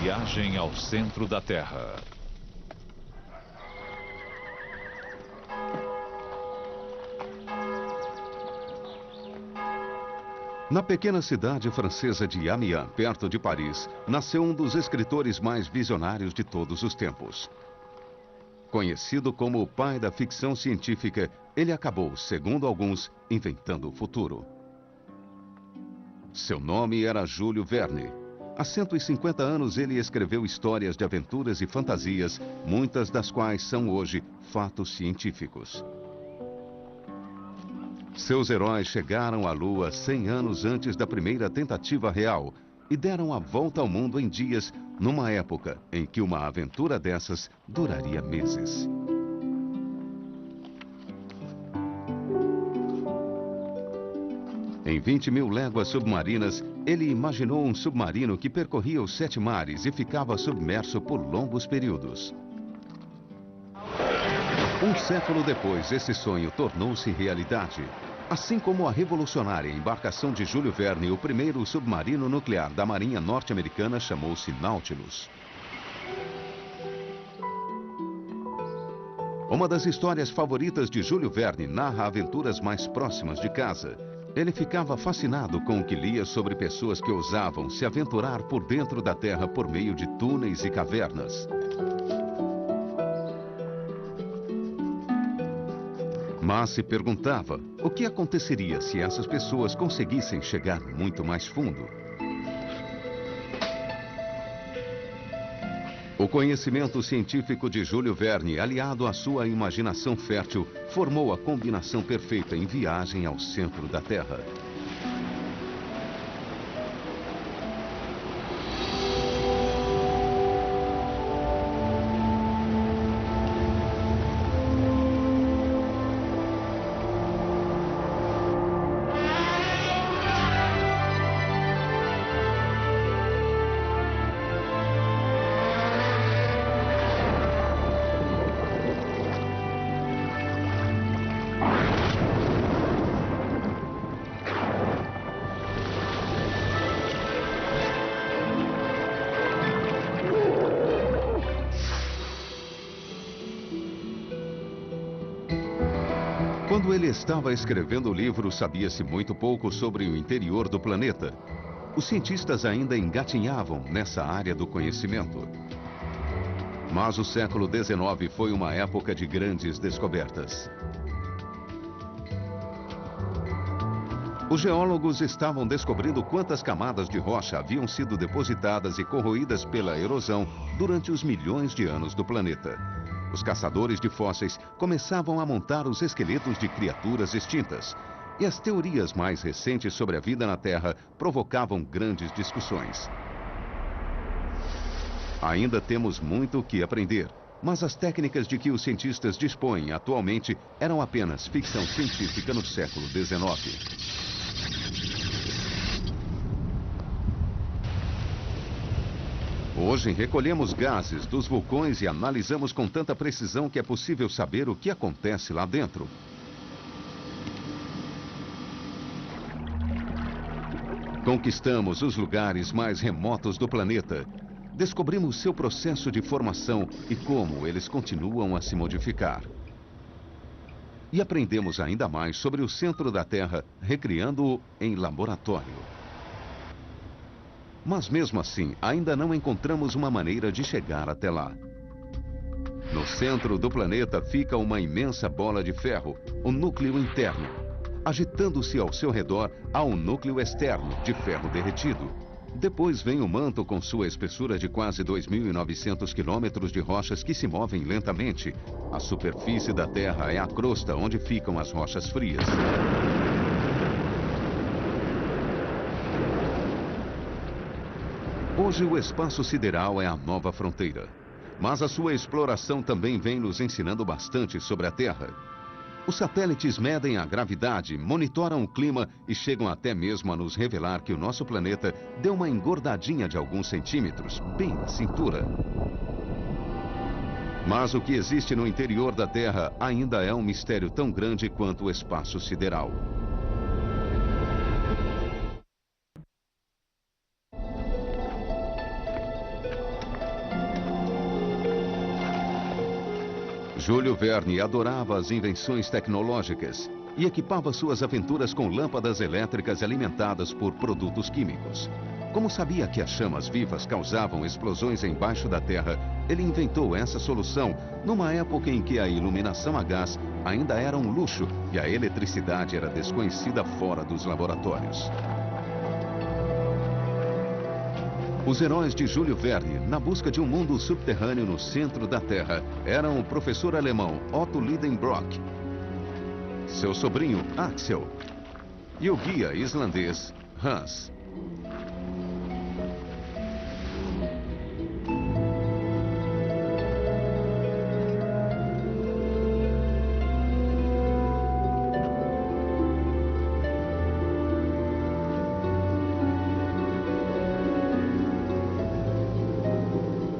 Viagem ao centro da Terra. Na pequena cidade francesa de Amiens, perto de Paris, nasceu um dos escritores mais visionários de todos os tempos. Conhecido como o pai da ficção científica, ele acabou, segundo alguns, inventando o futuro. Seu nome era Júlio Verne. Há 150 anos ele escreveu histórias de aventuras e fantasias, muitas das quais são hoje fatos científicos. Seus heróis chegaram à Lua 100 anos antes da primeira tentativa real e deram a volta ao mundo em dias, numa época em que uma aventura dessas duraria meses. Em 20 mil léguas submarinas, ele imaginou um submarino que percorria os 7 mares e ficava submerso por longos períodos. Um século depois, esse sonho tornou-se realidade. Assim como a revolucionária embarcação de Júlio Verne, o primeiro submarino nuclear da Marinha Norte-Americana chamou-se Nautilus. Uma das histórias favoritas de Júlio Verne narra aventuras mais próximas de casa. Ele ficava fascinado com o que lia sobre pessoas que ousavam se aventurar por dentro da Terra por meio de túneis e cavernas. Mas se perguntava o que aconteceria se essas pessoas conseguissem chegar muito mais fundo. O conhecimento científico de Júlio Verne, aliado à sua imaginação fértil, formou a combinação perfeita em Viagem ao Centro da Terra. Quando ele estava escrevendo o livro, sabia-se muito pouco sobre o interior do planeta. Os cientistas ainda engatinhavam nessa área do conhecimento. Mas o século XIX foi uma época de grandes descobertas. Os geólogos estavam descobrindo quantas camadas de rocha haviam sido depositadas e corroídas pela erosão durante os milhões de anos do planeta. Os caçadores de fósseis começavam a montar os esqueletos de criaturas extintas. E as teorias mais recentes sobre a vida na Terra provocavam grandes discussões. Ainda temos muito o que aprender, mas as técnicas de que os cientistas dispõem atualmente eram apenas ficção científica no século XIX. Hoje recolhemos gases dos vulcões e analisamos com tanta precisão que é possível saber o que acontece lá dentro. Conquistamos os lugares mais remotos do planeta. Descobrimos seu processo de formação e como eles continuam a se modificar. E aprendemos ainda mais sobre o centro da Terra, recriando-o em laboratório. Mas mesmo assim, ainda não encontramos uma maneira de chegar até lá. No centro do planeta fica uma imensa bola de ferro, o núcleo interno. Agitando-se ao seu redor, há um núcleo externo, de ferro derretido. Depois vem o manto com sua espessura de quase 2.900 quilômetros de rochas que se movem lentamente. A superfície da Terra é a crosta onde ficam as rochas frias. Hoje o espaço sideral é a nova fronteira. Mas a sua exploração também vem nos ensinando bastante sobre a Terra. Os satélites medem a gravidade, monitoram o clima e chegam até mesmo a nos revelar que o nosso planeta deu uma engordadinha de alguns centímetros, bem na cintura. Mas o que existe no interior da Terra ainda é um mistério tão grande quanto o espaço sideral. Júlio Verne adorava as invenções tecnológicas e equipava suas aventuras com lâmpadas elétricas alimentadas por produtos químicos. Como sabia que as chamas vivas causavam explosões embaixo da Terra, ele inventou essa solução numa época em que a iluminação a gás ainda era um luxo e a eletricidade era desconhecida fora dos laboratórios. Os heróis de Júlio Verne, na busca de um mundo subterrâneo no centro da Terra, eram o professor alemão Otto Lidenbrock, seu sobrinho Axel e o guia islandês Hans.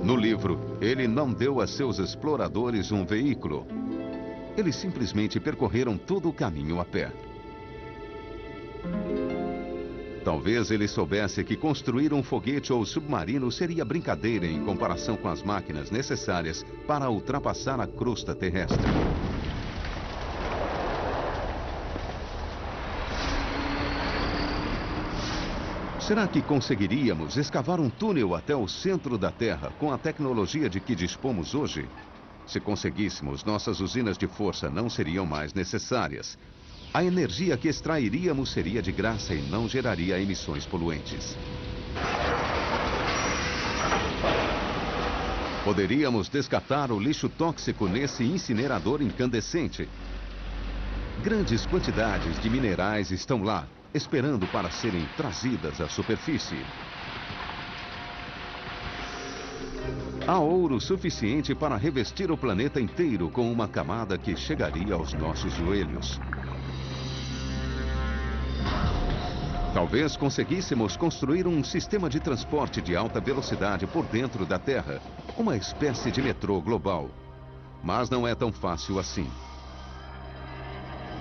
No livro, ele não deu a seus exploradores um veículo. Eles simplesmente percorreram todo o caminho a pé. Talvez ele soubesse que construir um foguete ou submarino seria brincadeira em comparação com as máquinas necessárias para ultrapassar a crosta terrestre. Será que conseguiríamos escavar um túnel até o centro da Terra com a tecnologia de que dispomos hoje? Se conseguíssemos, nossas usinas de força não seriam mais necessárias. A energia que extrairíamos seria de graça e não geraria emissões poluentes. Poderíamos descartar o lixo tóxico nesse incinerador incandescente. Grandes quantidades de minerais estão lá, esperando para serem trazidas à superfície. Há ouro suficiente para revestir o planeta inteiro com uma camada que chegaria aos nossos joelhos. Talvez conseguíssemos construir um sistema de transporte de alta velocidade por dentro da Terra, uma espécie de metrô global. Mas não é tão fácil assim.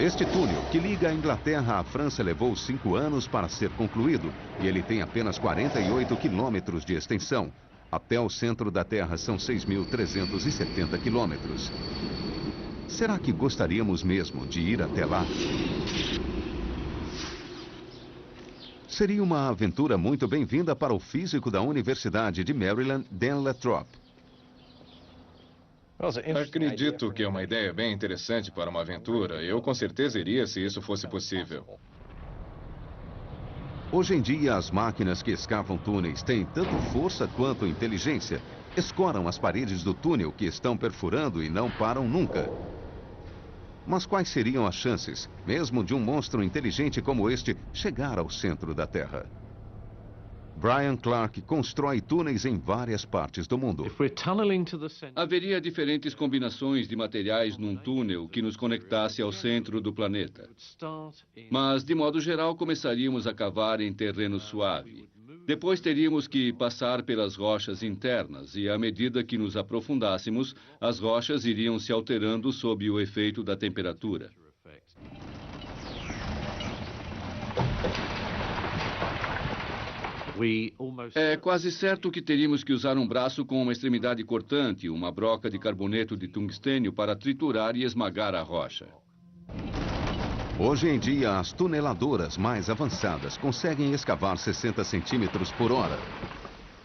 Este túnel, que liga a Inglaterra à França, levou 5 anos para ser concluído e ele tem apenas 48 quilômetros de extensão. Até o centro da Terra são 6.370 quilômetros. Será que gostaríamos mesmo de ir até lá? Seria uma aventura muito bem-vinda para o físico da Universidade de Maryland, Dan Latrobe. Acredito que é uma ideia bem interessante para uma aventura. Eu com certeza iria se isso fosse possível. Hoje em dia, as máquinas que escavam túneis têm tanto força quanto inteligência. Escoram as paredes do túnel que estão perfurando e não param nunca. Mas quais seriam as chances, mesmo de um monstro inteligente como este, chegar ao centro da Terra? Brian Clark constrói túneis em várias partes do mundo. Haveria diferentes combinações de materiais num túnel que nos conectasse ao centro do planeta. Mas, de modo geral, começaríamos a cavar em terreno suave. Depois teríamos que passar pelas rochas internas e, à medida que nos aprofundássemos, as rochas iriam se alterando sob o efeito da temperatura. É quase certo que teríamos que usar um braço com uma extremidade cortante, uma broca de carboneto de tungstênio para triturar e esmagar a rocha. Hoje em dia, as tuneladoras mais avançadas conseguem escavar 60 centímetros por hora.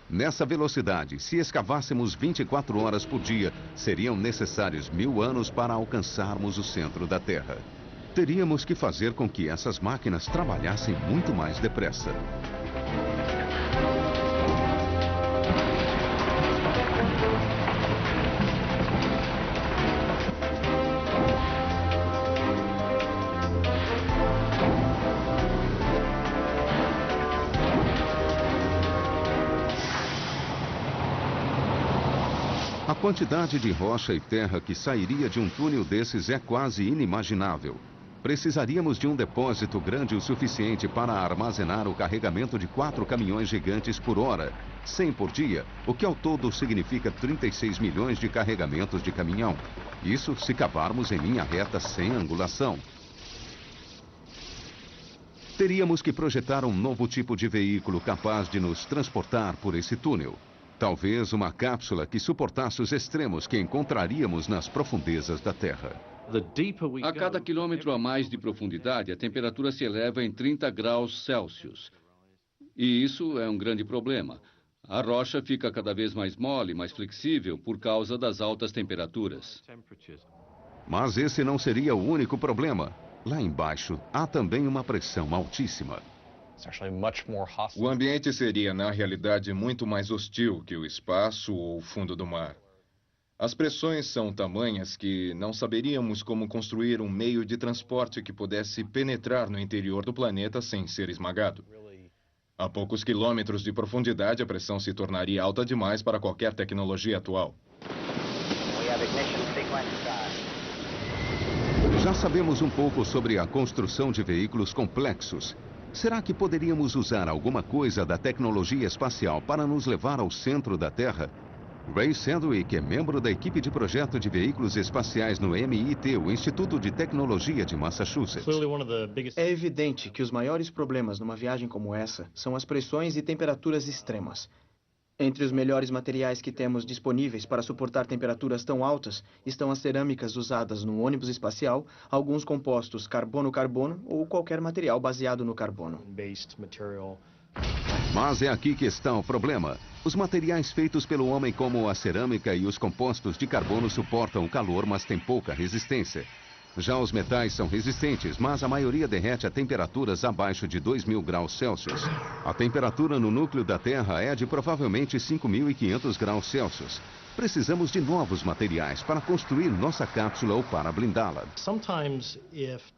Nessa velocidade, se escavássemos 24 horas por dia, seriam necessários 1000 anos para alcançarmos o centro da Terra. Teríamos que fazer com que essas máquinas trabalhassem muito mais depressa. A quantidade de rocha e terra que sairia de um túnel desses é quase inimaginável. Precisaríamos de um depósito grande o suficiente para armazenar o carregamento de 4 caminhões gigantes por hora, 100 por dia, o que ao todo significa 36 milhões de carregamentos de caminhão. Isso se cavarmos em linha reta sem angulação. Teríamos que projetar um novo tipo de veículo capaz de nos transportar por esse túnel. Talvez uma cápsula que suportasse os extremos que encontraríamos nas profundezas da Terra. A cada quilômetro a mais de profundidade, a temperatura se eleva em 30 graus Celsius. E isso é um grande problema. A rocha fica cada vez mais mole, mais flexível, por causa das altas temperaturas. Mas esse não seria o único problema. Lá embaixo, há também uma pressão altíssima. O ambiente seria, na realidade, muito mais hostil que o espaço ou o fundo do mar. As pressões são tamanhas que não saberíamos como construir um meio de transporte que pudesse penetrar no interior do planeta sem ser esmagado. A poucos quilômetros de profundidade, a pressão se tornaria alta demais para qualquer tecnologia atual. Já sabemos um pouco sobre a construção de veículos complexos. Será que poderíamos usar alguma coisa da tecnologia espacial para nos levar ao centro da Terra? Ray Sandwick é membro da equipe de projeto de veículos espaciais no MIT, o Instituto de Tecnologia de Massachusetts. É evidente que os maiores problemas numa viagem como essa são as pressões e temperaturas extremas. Entre os melhores materiais que temos disponíveis para suportar temperaturas tão altas estão as cerâmicas usadas no ônibus espacial, alguns compostos carbono-carbono ou qualquer material baseado no carbono. Mas é aqui que está o problema. Os materiais feitos pelo homem, como a cerâmica e os compostos de carbono, suportam o calor, mas têm pouca resistência. Já os metais são resistentes, mas a maioria derrete a temperaturas abaixo de 2.000 graus Celsius. A temperatura no núcleo da Terra é de provavelmente 5.500 graus Celsius. Precisamos de novos materiais para construir nossa cápsula ou para blindá-la.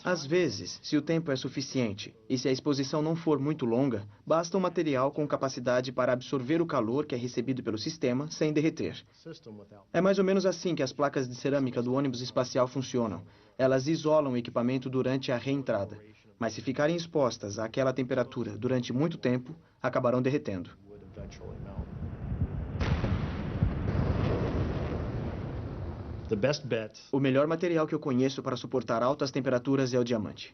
Às vezes, se o tempo é suficiente e se a exposição não for muito longa, basta um material com capacidade para absorver o calor que é recebido pelo sistema sem derreter. É mais ou menos assim que as placas de cerâmica do ônibus espacial funcionam. Elas isolam o equipamento durante a reentrada, mas se ficarem expostas àquela temperatura durante muito tempo, acabarão derretendo. O melhor material que eu conheço para suportar altas temperaturas é o diamante.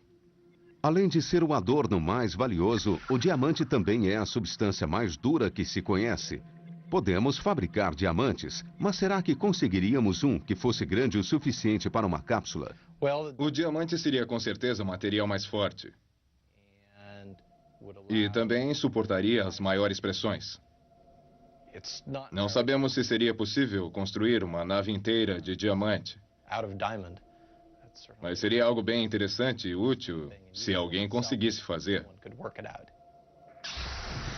Além de ser o adorno mais valioso, o diamante também é a substância mais dura que se conhece. Podemos fabricar diamantes, mas será que conseguiríamos um que fosse grande o suficiente para uma cápsula? O diamante seria com certeza o material mais forte. E também suportaria as maiores pressões. Não sabemos se seria possível construir uma nave inteira de diamante. Mas seria algo bem interessante e útil se alguém conseguisse fazer.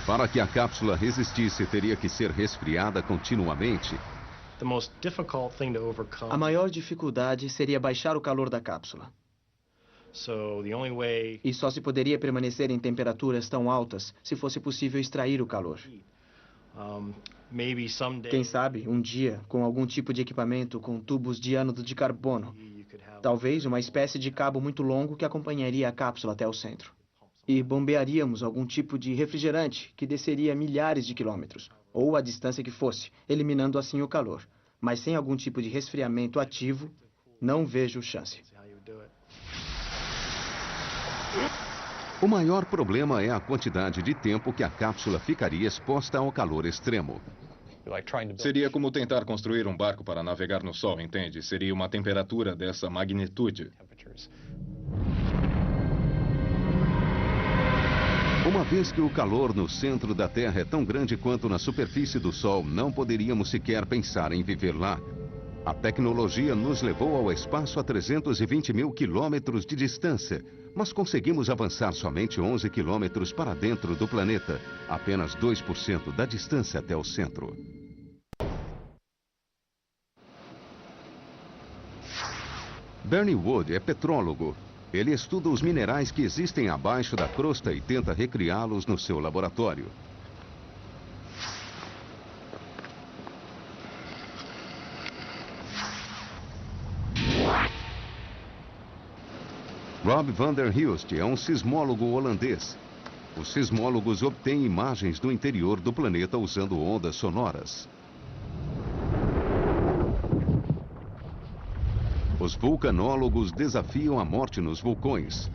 Para que a cápsula resistisse, teria que ser resfriada continuamente. A maior dificuldade seria baixar o calor da cápsula. E só se poderia permanecer em temperaturas tão altas se fosse possível extrair o calor. Quem sabe, um dia, com algum tipo de equipamento com tubos de ânodo de carbono. Talvez uma espécie de cabo muito longo que acompanharia a cápsula até o centro. E bombearíamos algum tipo de refrigerante que desceria milhares de quilômetros, ou a distância que fosse, eliminando assim o calor. Mas sem algum tipo de resfriamento ativo, não vejo chance. O maior problema é a quantidade de tempo que a cápsula ficaria exposta ao calor extremo. Seria como tentar construir um barco para navegar no Sol, entende? Seria uma temperatura dessa magnitude. Uma vez que o calor no centro da Terra é tão grande quanto na superfície do Sol, não poderíamos sequer pensar em viver lá. A tecnologia nos levou ao espaço a 320 mil quilômetros de distância, mas conseguimos avançar somente 11 quilômetros para dentro do planeta, apenas 2% da distância até o centro. Bernie Wood é petrólogo. Ele estuda os minerais que existem abaixo da crosta e tenta recriá-los no seu laboratório. Rob van der Hilst é um sismólogo holandês. Os sismólogos obtêm imagens do interior do planeta usando ondas sonoras. Os vulcanólogos desafiam a morte nos vulcões.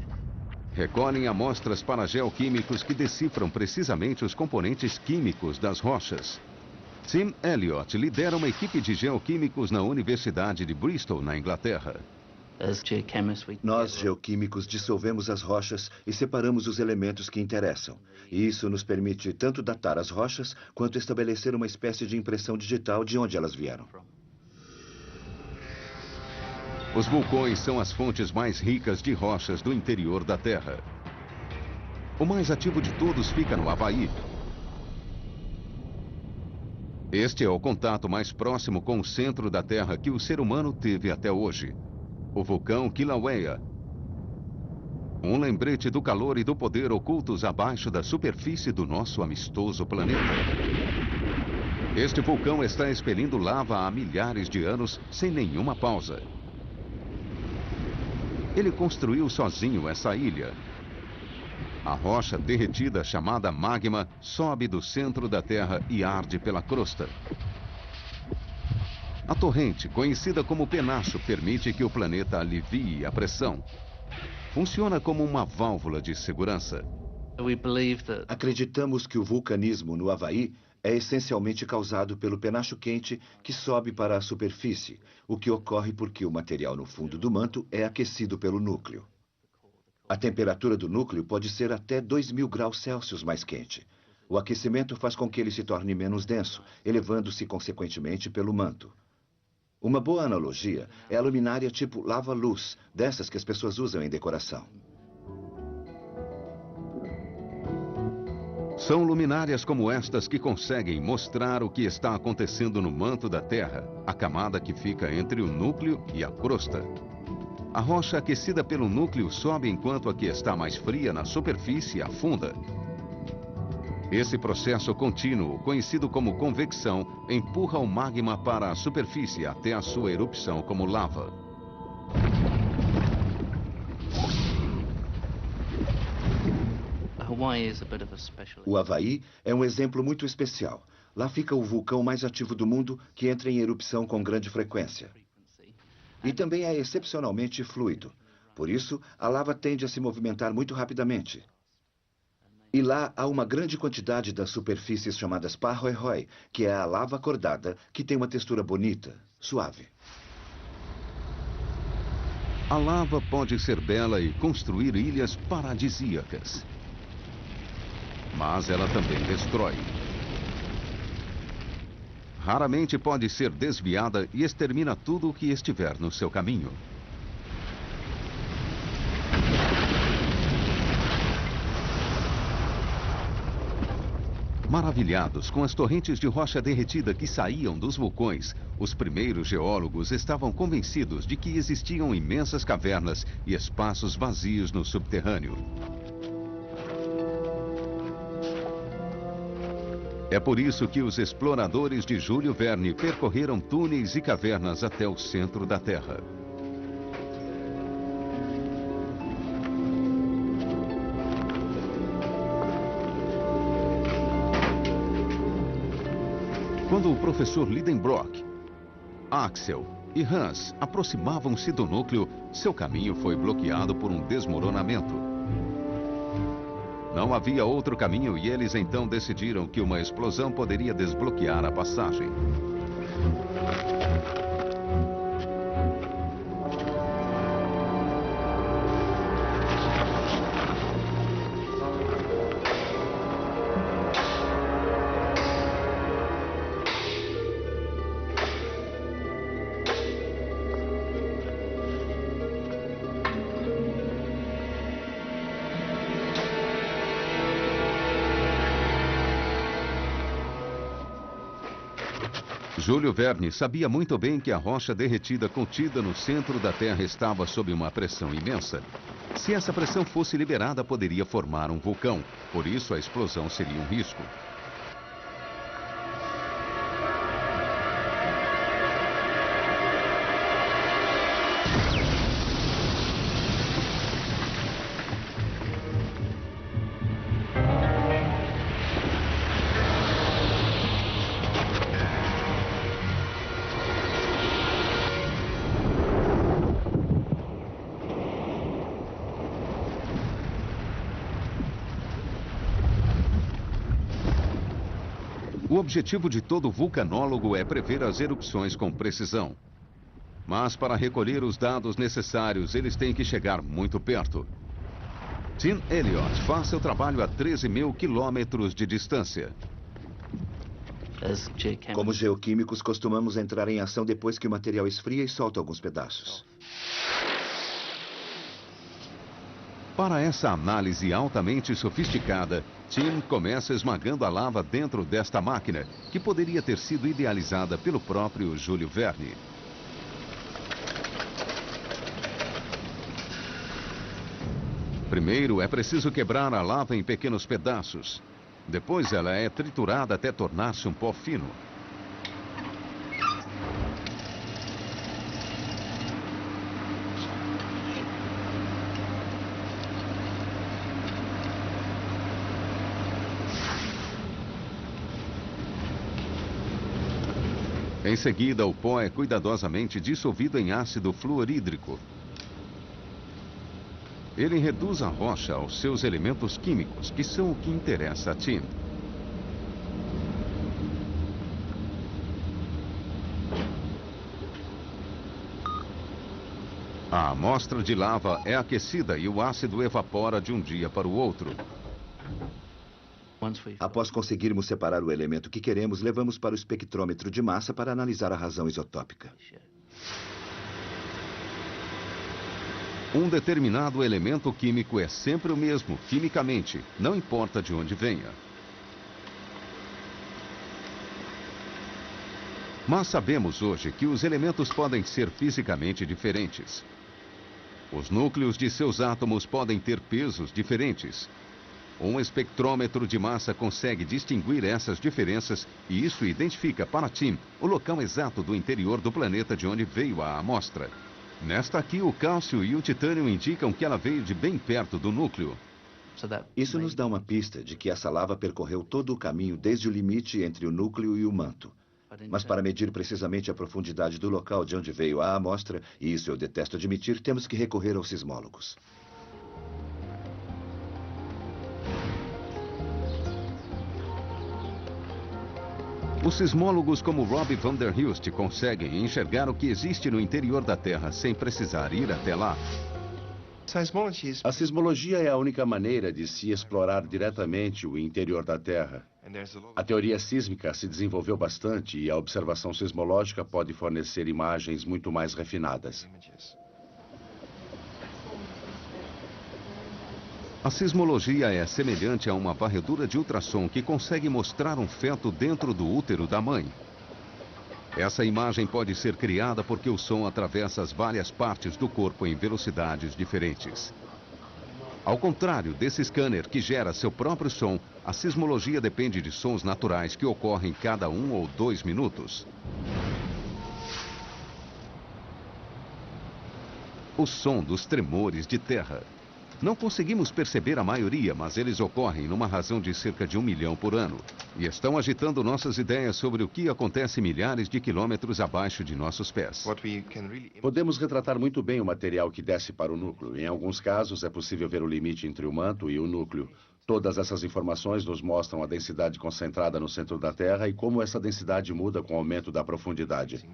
Recolhem amostras para geoquímicos que decifram precisamente os componentes químicos das rochas. Tim Elliott lidera uma equipe de geoquímicos na Universidade de Bristol, na Inglaterra. Nós, geoquímicos, dissolvemos as rochas e separamos os elementos que interessam. E isso nos permite tanto datar as rochas, quanto estabelecer uma espécie de impressão digital de onde elas vieram. Os vulcões são as fontes mais ricas de rochas do interior da Terra. O mais ativo de todos fica no Havaí. Este é o contato mais próximo com o centro da Terra que o ser humano teve até hoje. O vulcão Kilauea. Um lembrete do calor e do poder ocultos abaixo da superfície do nosso amistoso planeta. Este vulcão está expelindo lava há milhares de anos sem nenhuma pausa. Ele construiu sozinho essa ilha. A rocha derretida chamada magma sobe do centro da Terra e arde pela crosta. A torrente, conhecida como penacho, permite que o planeta alivie a pressão. Funciona como uma válvula de segurança. Acreditamos que o vulcanismo no Havaí é essencialmente causado pelo penacho quente que sobe para a superfície, o que ocorre porque o material no fundo do manto é aquecido pelo núcleo. A temperatura do núcleo pode ser até 2.000 graus Celsius mais quente. O aquecimento faz com que ele se torne menos denso, elevando-se consequentemente pelo manto. Uma boa analogia é a luminária tipo lava-luz, dessas que as pessoas usam em decoração. São luminárias como estas que conseguem mostrar o que está acontecendo no manto da Terra, a camada que fica entre o núcleo e a crosta. A rocha aquecida pelo núcleo sobe enquanto a que está mais fria na superfície afunda. Esse processo contínuo, conhecido como convecção, empurra o magma para a superfície até a sua erupção como lava. O Havaí é um exemplo muito especial. Lá fica o vulcão mais ativo do mundo que entra em erupção com grande frequência. E também é excepcionalmente fluido. Por isso, a lava tende a se movimentar muito rapidamente. E lá há uma grande quantidade das superfícies chamadas Pahoehoe, que é a lava acordada, que tem uma textura bonita, suave. A lava pode ser bela e construir ilhas paradisíacas. Mas ela também destrói. Raramente pode ser desviada e extermina tudo o que estiver no seu caminho. Maravilhados com as torrentes de rocha derretida que saíam dos vulcões, os primeiros geólogos estavam convencidos de que existiam imensas cavernas e espaços vazios no subterrâneo. É por isso que os exploradores de Júlio Verne percorreram túneis e cavernas até o centro da Terra. Quando o professor Lidenbrock, Axel e Hans aproximavam-se do núcleo, seu caminho foi bloqueado por um desmoronamento. Não havia outro caminho e eles então decidiram que uma explosão poderia desbloquear a passagem. Júlio Verne sabia muito bem que a rocha derretida contida no centro da Terra estava sob uma pressão imensa. Se essa pressão fosse liberada, poderia formar um vulcão. Por isso, a explosão seria um risco. O objetivo de todo vulcanólogo é prever as erupções com precisão. Mas para recolher os dados necessários, eles têm que chegar muito perto. Tim Elliott faz seu trabalho a 13 mil quilômetros de distância. Como geoquímicos, costumamos entrar em ação depois que o material esfria e solta alguns pedaços. Para essa análise altamente sofisticada, Tim começa esmagando a lava dentro desta máquina, que poderia ter sido idealizada pelo próprio Júlio Verne. Primeiro, é preciso quebrar a lava em pequenos pedaços. Depois, ela é triturada até tornar-se um pó fino. Em seguida, o pó é cuidadosamente dissolvido em ácido fluorídrico. Ele reduz a rocha aos seus elementos químicos, que são o que interessa a Tim. A amostra de lava é aquecida e o ácido evapora de um dia para o outro. Após conseguirmos separar o elemento que queremos, levamos para o espectrômetro de massa para analisar a razão isotópica. Um determinado elemento químico é sempre o mesmo, quimicamente, não importa de onde venha. Mas sabemos hoje que os elementos podem ser fisicamente diferentes. Os núcleos de seus átomos podem ter pesos diferentes. Um espectrômetro de massa consegue distinguir essas diferenças e isso identifica para Tim o local exato do interior do planeta de onde veio a amostra. Nesta aqui, o cálcio e o titânio indicam que ela veio de bem perto do núcleo. Isso nos dá uma pista de que essa lava percorreu todo o caminho desde o limite entre o núcleo e o manto. Mas para medir precisamente a profundidade do local de onde veio a amostra, e isso eu detesto admitir, temos que recorrer aos sismólogos. Os sismólogos como Rob van der Hulst conseguem enxergar o que existe no interior da Terra sem precisar ir até lá. A sismologia é a única maneira de se explorar diretamente o interior da Terra. A teoria sísmica se desenvolveu bastante e a observação sismológica pode fornecer imagens muito mais refinadas. A sismologia é semelhante a uma varredura de ultrassom que consegue mostrar um feto dentro do útero da mãe. Essa imagem pode ser criada porque o som atravessa as várias partes do corpo em velocidades diferentes. Ao contrário desse scanner que gera seu próprio som, a sismologia depende de sons naturais que ocorrem cada 1 ou 2 minutos. O som dos tremores de terra. Não conseguimos perceber a maioria, mas eles ocorrem numa razão de cerca de 1 milhão por ano. E estão agitando nossas ideias sobre o que acontece milhares de quilômetros abaixo de nossos pés. Podemos retratar muito bem o material que desce para o núcleo. Em alguns casos, é possível ver o limite entre o manto e o núcleo. Todas essas informações nos mostram a densidade concentrada no centro da Terra e como essa densidade muda com o aumento da profundidade.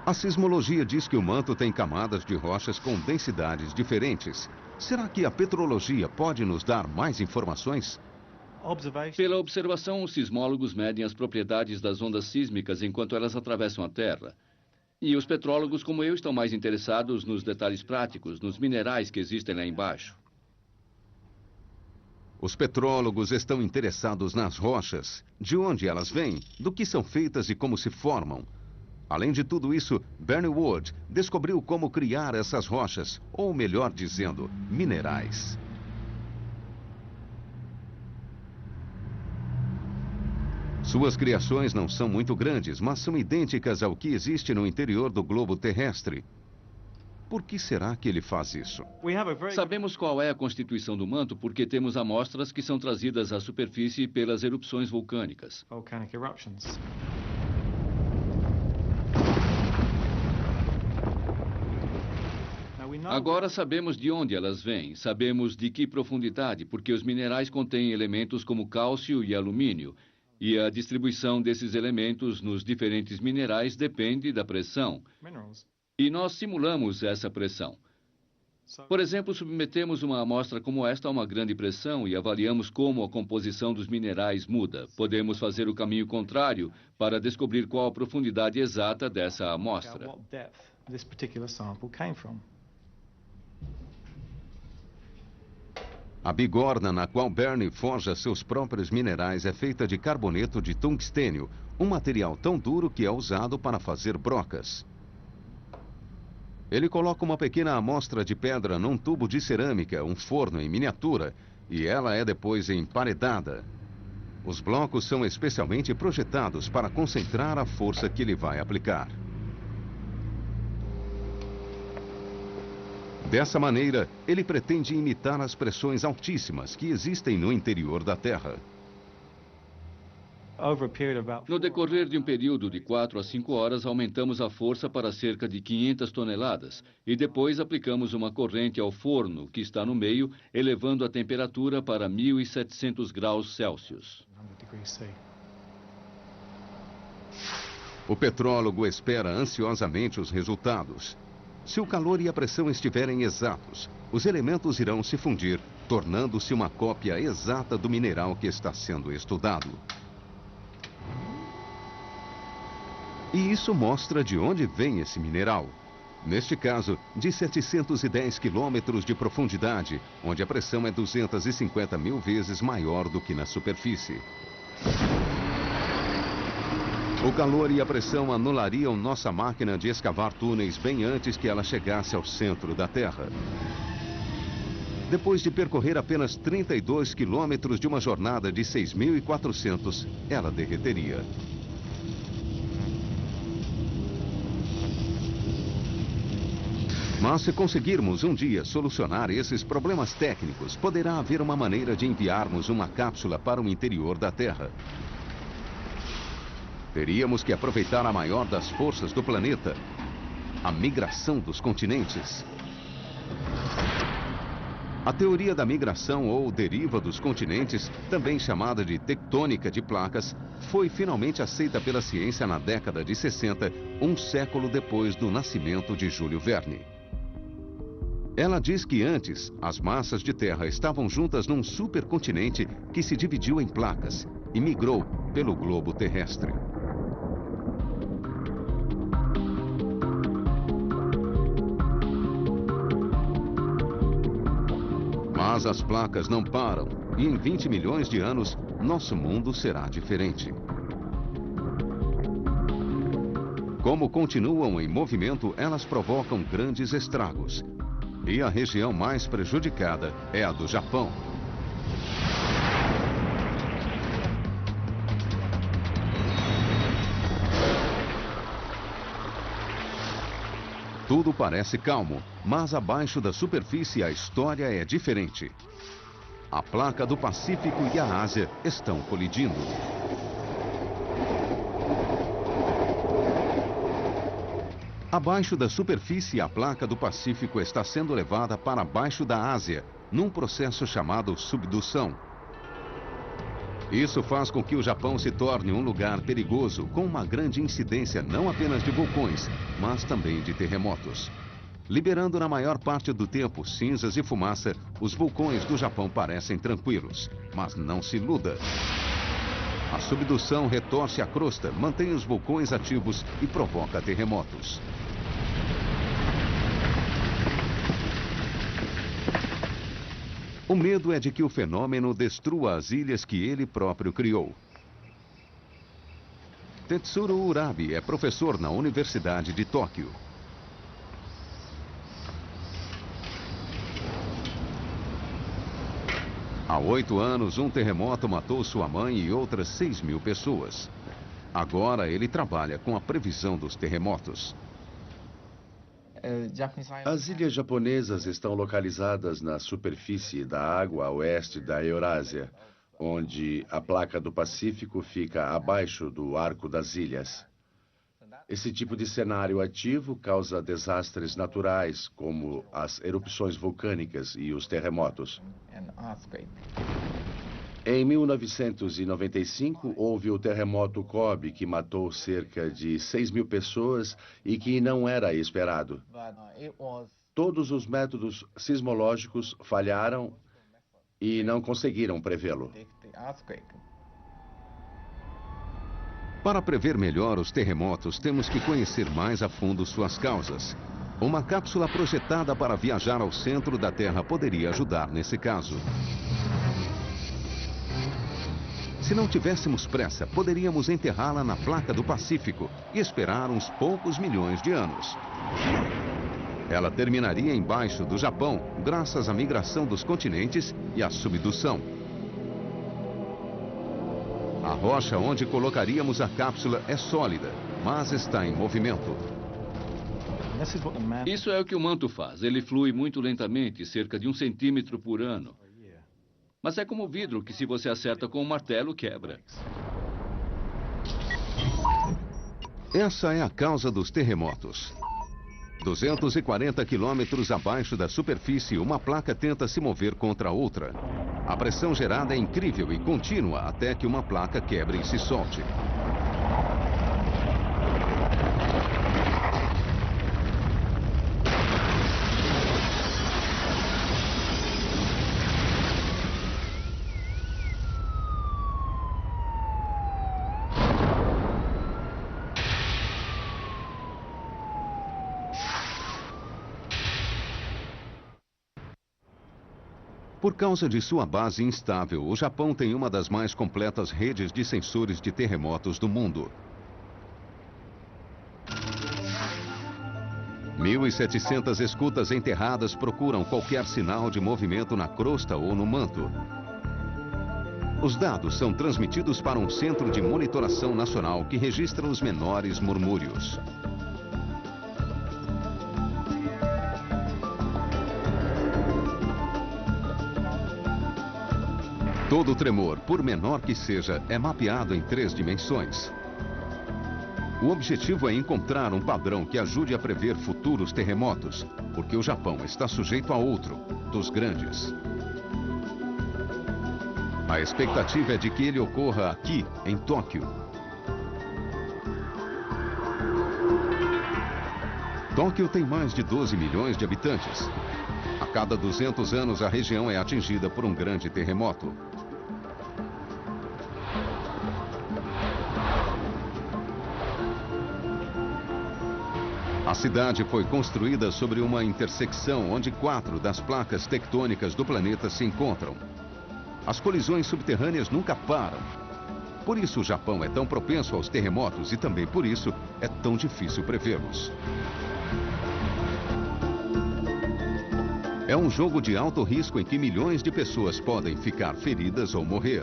A sismologia diz que o manto tem camadas de rochas com densidades diferentes. Será que a petrologia pode nos dar mais informações? Pela observação, os sismólogos medem as propriedades das ondas sísmicas enquanto elas atravessam a Terra. E os petrólogos, como eu, estão mais interessados nos detalhes práticos, nos minerais que existem lá embaixo. Os petrólogos estão interessados nas rochas, de onde elas vêm, do que são feitas e como se formam. Além de tudo isso, Bernie Wood descobriu como criar essas rochas, ou melhor dizendo, minerais. Suas criações não são muito grandes, mas são idênticas ao que existe no interior do globo terrestre. Por que será que ele faz isso? Sabemos qual é a constituição do manto porque temos amostras que são trazidas à superfície pelas erupções vulcânicas. Agora sabemos de onde elas vêm, sabemos de que profundidade, porque os minerais contêm elementos como cálcio e alumínio, e a distribuição desses elementos nos diferentes minerais depende da pressão. E nós simulamos essa pressão. Por exemplo, submetemos uma amostra como esta a uma grande pressão e avaliamos como a composição dos minerais muda. Podemos fazer o caminho contrário para descobrir qual a profundidade exata dessa amostra. A bigorna na qual Bernie forja seus próprios minerais é feita de carboneto de tungstênio, um material tão duro que é usado para fazer brocas. Ele coloca uma pequena amostra de pedra num tubo de cerâmica, um forno em miniatura, e ela é depois emparedada. Os blocos são especialmente projetados para concentrar a força que ele vai aplicar. Dessa maneira, ele pretende imitar as pressões altíssimas que existem no interior da Terra. No decorrer de um período de 4 a 5 horas, aumentamos a força para cerca de 500 toneladas e depois aplicamos uma corrente ao forno que está no meio, elevando a temperatura para 1.700 graus Celsius. O petrólogo espera ansiosamente os resultados. Se o calor e a pressão estiverem exatos, os elementos irão se fundir, tornando-se uma cópia exata do mineral que está sendo estudado. E isso mostra de onde vem esse mineral. Neste caso, de 710 quilômetros de profundidade, onde a pressão é 250 mil vezes maior do que na superfície. O calor e a pressão anulariam nossa máquina de escavar túneis bem antes que ela chegasse ao centro da Terra. Depois de percorrer apenas 32 quilômetros de uma jornada de 6.400, ela derreteria. Mas se conseguirmos um dia solucionar esses problemas técnicos, poderá haver uma maneira de enviarmos uma cápsula para o interior da Terra. Teríamos que aproveitar a maior das forças do planeta, a migração dos continentes. A teoria da migração ou deriva dos continentes, também chamada de tectônica de placas, foi finalmente aceita pela ciência na década de 60, um século depois do nascimento de Júlio Verne. Ela diz que antes, as massas de terra estavam juntas num supercontinente que se dividiu em placas e migrou pelo globo terrestre. Mas as placas não param e em 20 milhões de anos, nosso mundo será diferente. Como continuam em movimento, elas provocam grandes estragos. E a região mais prejudicada é a do Japão. Tudo parece calmo, mas abaixo da superfície a história é diferente. A placa do Pacífico e a Ásia estão colidindo. Abaixo da superfície, a placa do Pacífico está sendo levada para baixo da Ásia, num processo chamado subdução. Isso faz com que o Japão se torne um lugar perigoso, com uma grande incidência não apenas de vulcões, mas também de terremotos. Liberando na maior parte do tempo cinzas e fumaça, os vulcões do Japão parecem tranquilos, mas não se iluda. A subdução retorce a crosta, mantém os vulcões ativos e provoca terremotos. O medo é de que o fenômeno destrua as ilhas que ele próprio criou. Tetsuro Urabe é professor na Universidade de Tóquio. Há 8 anos, um terremoto matou sua mãe e outras 6.000 pessoas. Agora ele trabalha com a previsão dos terremotos. As ilhas japonesas estão localizadas na superfície da água a oeste da Eurásia, onde a placa do Pacífico fica abaixo do Arco das Ilhas. Esse tipo de cenário ativo causa desastres naturais, como as erupções vulcânicas e os terremotos. Em 1995, houve o terremoto Kobe, que matou cerca de 6.000 pessoas e que não era esperado. Todos os métodos sismológicos falharam e não conseguiram prevê-lo. Para prever melhor os terremotos, temos que conhecer mais a fundo suas causas. Uma cápsula projetada para viajar ao centro da Terra poderia ajudar nesse caso. Se não tivéssemos pressa, poderíamos enterrá-la na placa do Pacífico e esperar uns poucos milhões de anos. Ela terminaria embaixo do Japão, graças à migração dos continentes e à subdução. A rocha onde colocaríamos a cápsula é sólida, mas está em movimento. Isso é o que o manto faz. Ele flui muito lentamente, cerca de 1 centímetro por ano. Mas é como o vidro, que se você acerta com um martelo, quebra. Essa é a causa dos terremotos. 240 quilômetros abaixo da superfície, uma placa tenta se mover contra a outra. A pressão gerada é incrível e contínua até que uma placa quebre e se solte. Por causa de sua base instável, o Japão tem uma das mais completas redes de sensores de terremotos do mundo. 1.700 escutas enterradas procuram qualquer sinal de movimento na crosta ou no manto. Os dados são transmitidos para um centro de monitoração nacional que registra os menores murmúrios. Todo tremor, por menor que seja, é mapeado em 3 dimensões. O objetivo é encontrar um padrão que ajude a prever futuros terremotos, porque o Japão está sujeito a outro, dos grandes. A expectativa é de que ele ocorra aqui, em Tóquio. Tóquio tem mais de 12 milhões de habitantes. A cada 200 anos, a região é atingida por um grande terremoto. A cidade foi construída sobre uma intersecção onde 4 das placas tectônicas do planeta se encontram. As colisões subterrâneas nunca param. Por isso o Japão é tão propenso aos terremotos e também por isso é tão difícil prevê-los. É um jogo de alto risco em que milhões de pessoas podem ficar feridas ou morrer.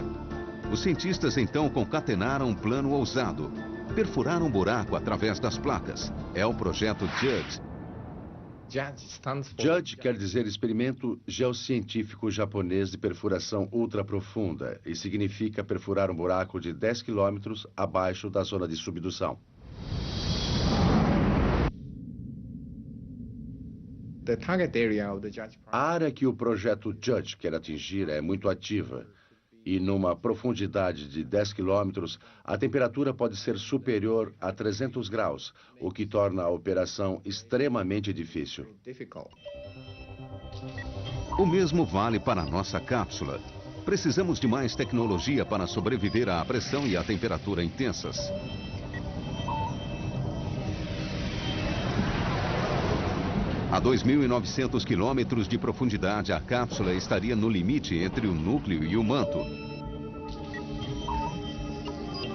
Os cientistas então concatenaram um plano ousado. Perfurar um buraco através das placas. É o projeto JUDGE. JUDGE quer dizer Experimento Geocientífico Japonês de Perfuração Ultraprofunda e significa perfurar um buraco de 10 quilômetros abaixo da zona de subdução. A área que o projeto JUDGE quer atingir é muito ativa. E numa profundidade de 10 quilômetros, a temperatura pode ser superior a 300 graus, o que torna a operação extremamente difícil. O mesmo vale para a nossa cápsula. Precisamos de mais tecnologia para sobreviver à pressão e à temperatura intensas. A 2.900 quilômetros de profundidade, a cápsula estaria no limite entre o núcleo e o manto.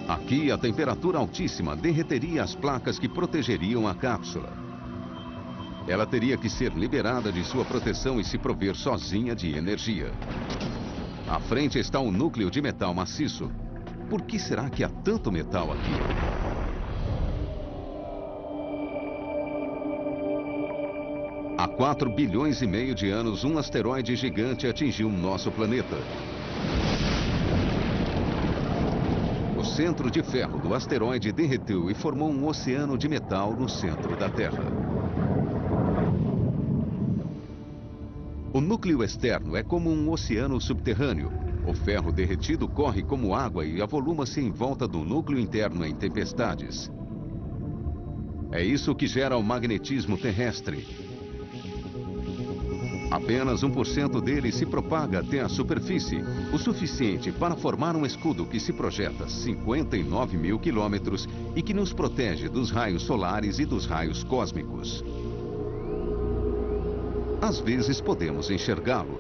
Aqui, a temperatura altíssima derreteria as placas que protegeriam a cápsula. Ela teria que ser liberada de sua proteção e se prover sozinha de energia. À frente está o núcleo de metal maciço. Por que será que há tanto metal aqui? Há 4 bilhões e meio de anos, um asteroide gigante atingiu nosso planeta. O centro de ferro do asteroide derreteu e formou um oceano de metal no centro da Terra. O núcleo externo é como um oceano subterrâneo. O ferro derretido corre como água e avoluma-se em volta do núcleo interno em tempestades. É isso que gera o magnetismo terrestre. Apenas 1% dele se propaga até a superfície, o suficiente para formar um escudo que se projeta 59 mil quilômetros e que nos protege dos raios solares e dos raios cósmicos. Às vezes podemos enxergá-lo.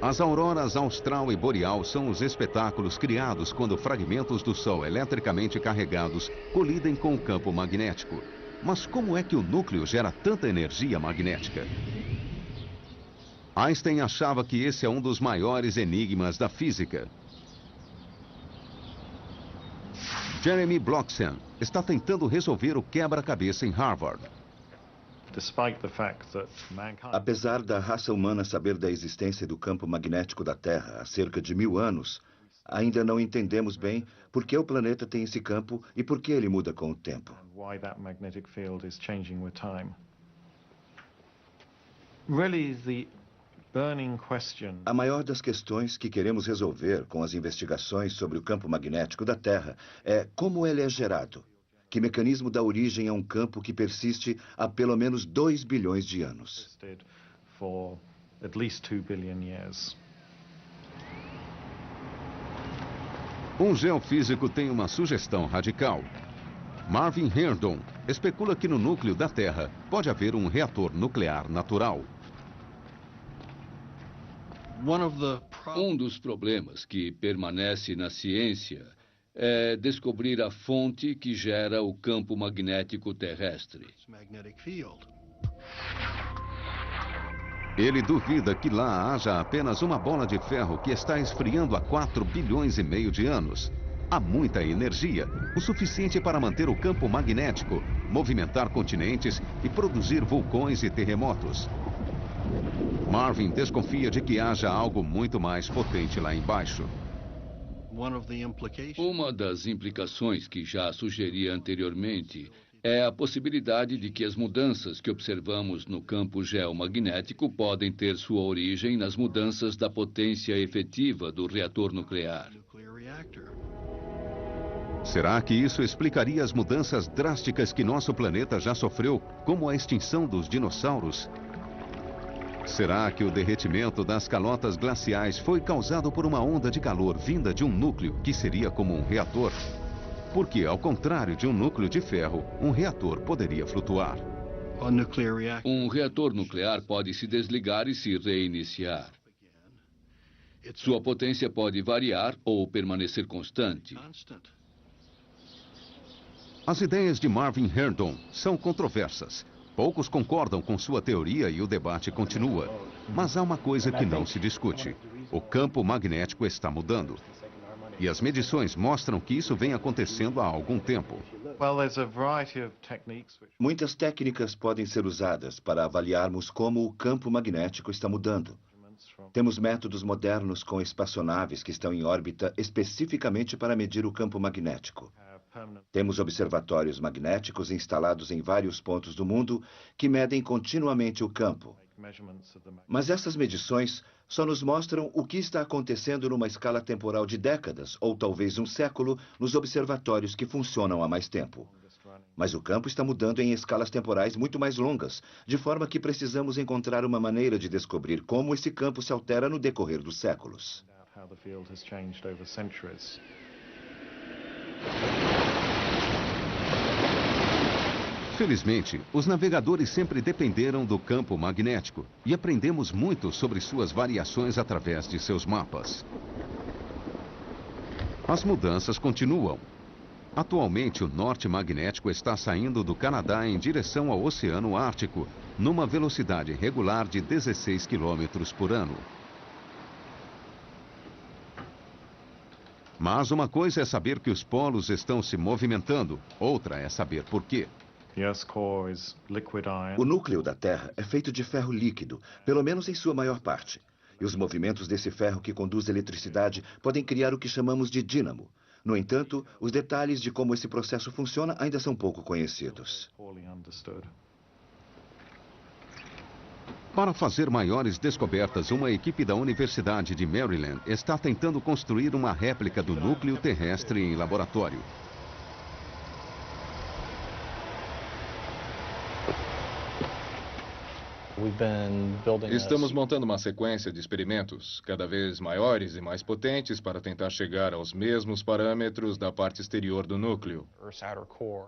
As auroras austral e boreal são os espetáculos criados quando fragmentos do Sol eletricamente carregados colidem com o campo magnético. Mas como é que o núcleo gera tanta energia magnética? Einstein achava que esse é um dos maiores enigmas da física. Jeremy Bloxham está tentando resolver o quebra-cabeça em Harvard. Apesar da raça humana saber da existência do campo magnético da Terra há cerca de 1000 anos, ainda não entendemos bem por que o planeta tem esse campo e por que ele muda com o tempo. A maior das questões que queremos resolver com as investigações sobre o campo magnético da Terra é como ele é gerado. Que mecanismo dá origem a um campo que persiste há pelo menos 2 bilhões de anos? Um geofísico tem uma sugestão radical. Marvin Herndon especula que no núcleo da Terra pode haver um reator nuclear natural. Um dos problemas que permanece na ciência é descobrir a fonte que gera o campo magnético terrestre. Ele duvida que lá haja apenas uma bola de ferro que está esfriando há 4 bilhões e meio de anos. Há muita energia, o suficiente para manter o campo magnético, movimentar continentes e produzir vulcões e terremotos. Marvin desconfia de que haja algo muito mais potente lá embaixo. Uma das implicações que já sugeri anteriormente é a possibilidade de que as mudanças que observamos no campo geomagnético podem ter sua origem nas mudanças da potência efetiva do reator nuclear. Será que isso explicaria as mudanças drásticas que nosso planeta já sofreu, como a extinção dos dinossauros? Será que o derretimento das calotas glaciais foi causado por uma onda de calor vinda de um núcleo que seria como um reator? Porque, ao contrário de um núcleo de ferro, um reator poderia flutuar. Um reator nuclear pode se desligar e se reiniciar. Sua potência pode variar ou permanecer constante. As ideias de Marvin Herndon são controversas. Poucos concordam com sua teoria e o debate continua. Mas há uma coisa que não se discute. O campo magnético está mudando. E as medições mostram que isso vem acontecendo há algum tempo. Muitas técnicas podem ser usadas para avaliarmos como o campo magnético está mudando. Temos métodos modernos com espaçonaves que estão em órbita especificamente para medir o campo magnético. Temos observatórios magnéticos instalados em vários pontos do mundo que medem continuamente o campo. Mas essas medições só nos mostram o que está acontecendo numa escala temporal de décadas, ou talvez um século, nos observatórios que funcionam há mais tempo. Mas o campo está mudando em escalas temporais muito mais longas, de forma que precisamos encontrar uma maneira de descobrir como esse campo se altera no decorrer dos séculos. Felizmente, os navegadores sempre dependeram do campo magnético e aprendemos muito sobre suas variações através de seus mapas. As mudanças continuam. Atualmente, o norte magnético está saindo do Canadá em direção ao Oceano Ártico, numa velocidade regular de 16 km por ano. Mas uma coisa é saber que os polos estão se movimentando, outra é saber por quê. O núcleo da Terra é feito de ferro líquido, pelo menos em sua maior parte. E os movimentos desse ferro que conduz eletricidade podem criar o que chamamos de dínamo. No entanto, os detalhes de como esse processo funciona ainda são pouco conhecidos. Para fazer maiores descobertas, uma equipe da Universidade de Maryland está tentando construir uma réplica do núcleo terrestre em laboratório. Estamos montando uma sequência de experimentos cada vez maiores e mais potentes para tentar chegar aos mesmos parâmetros da parte exterior do núcleo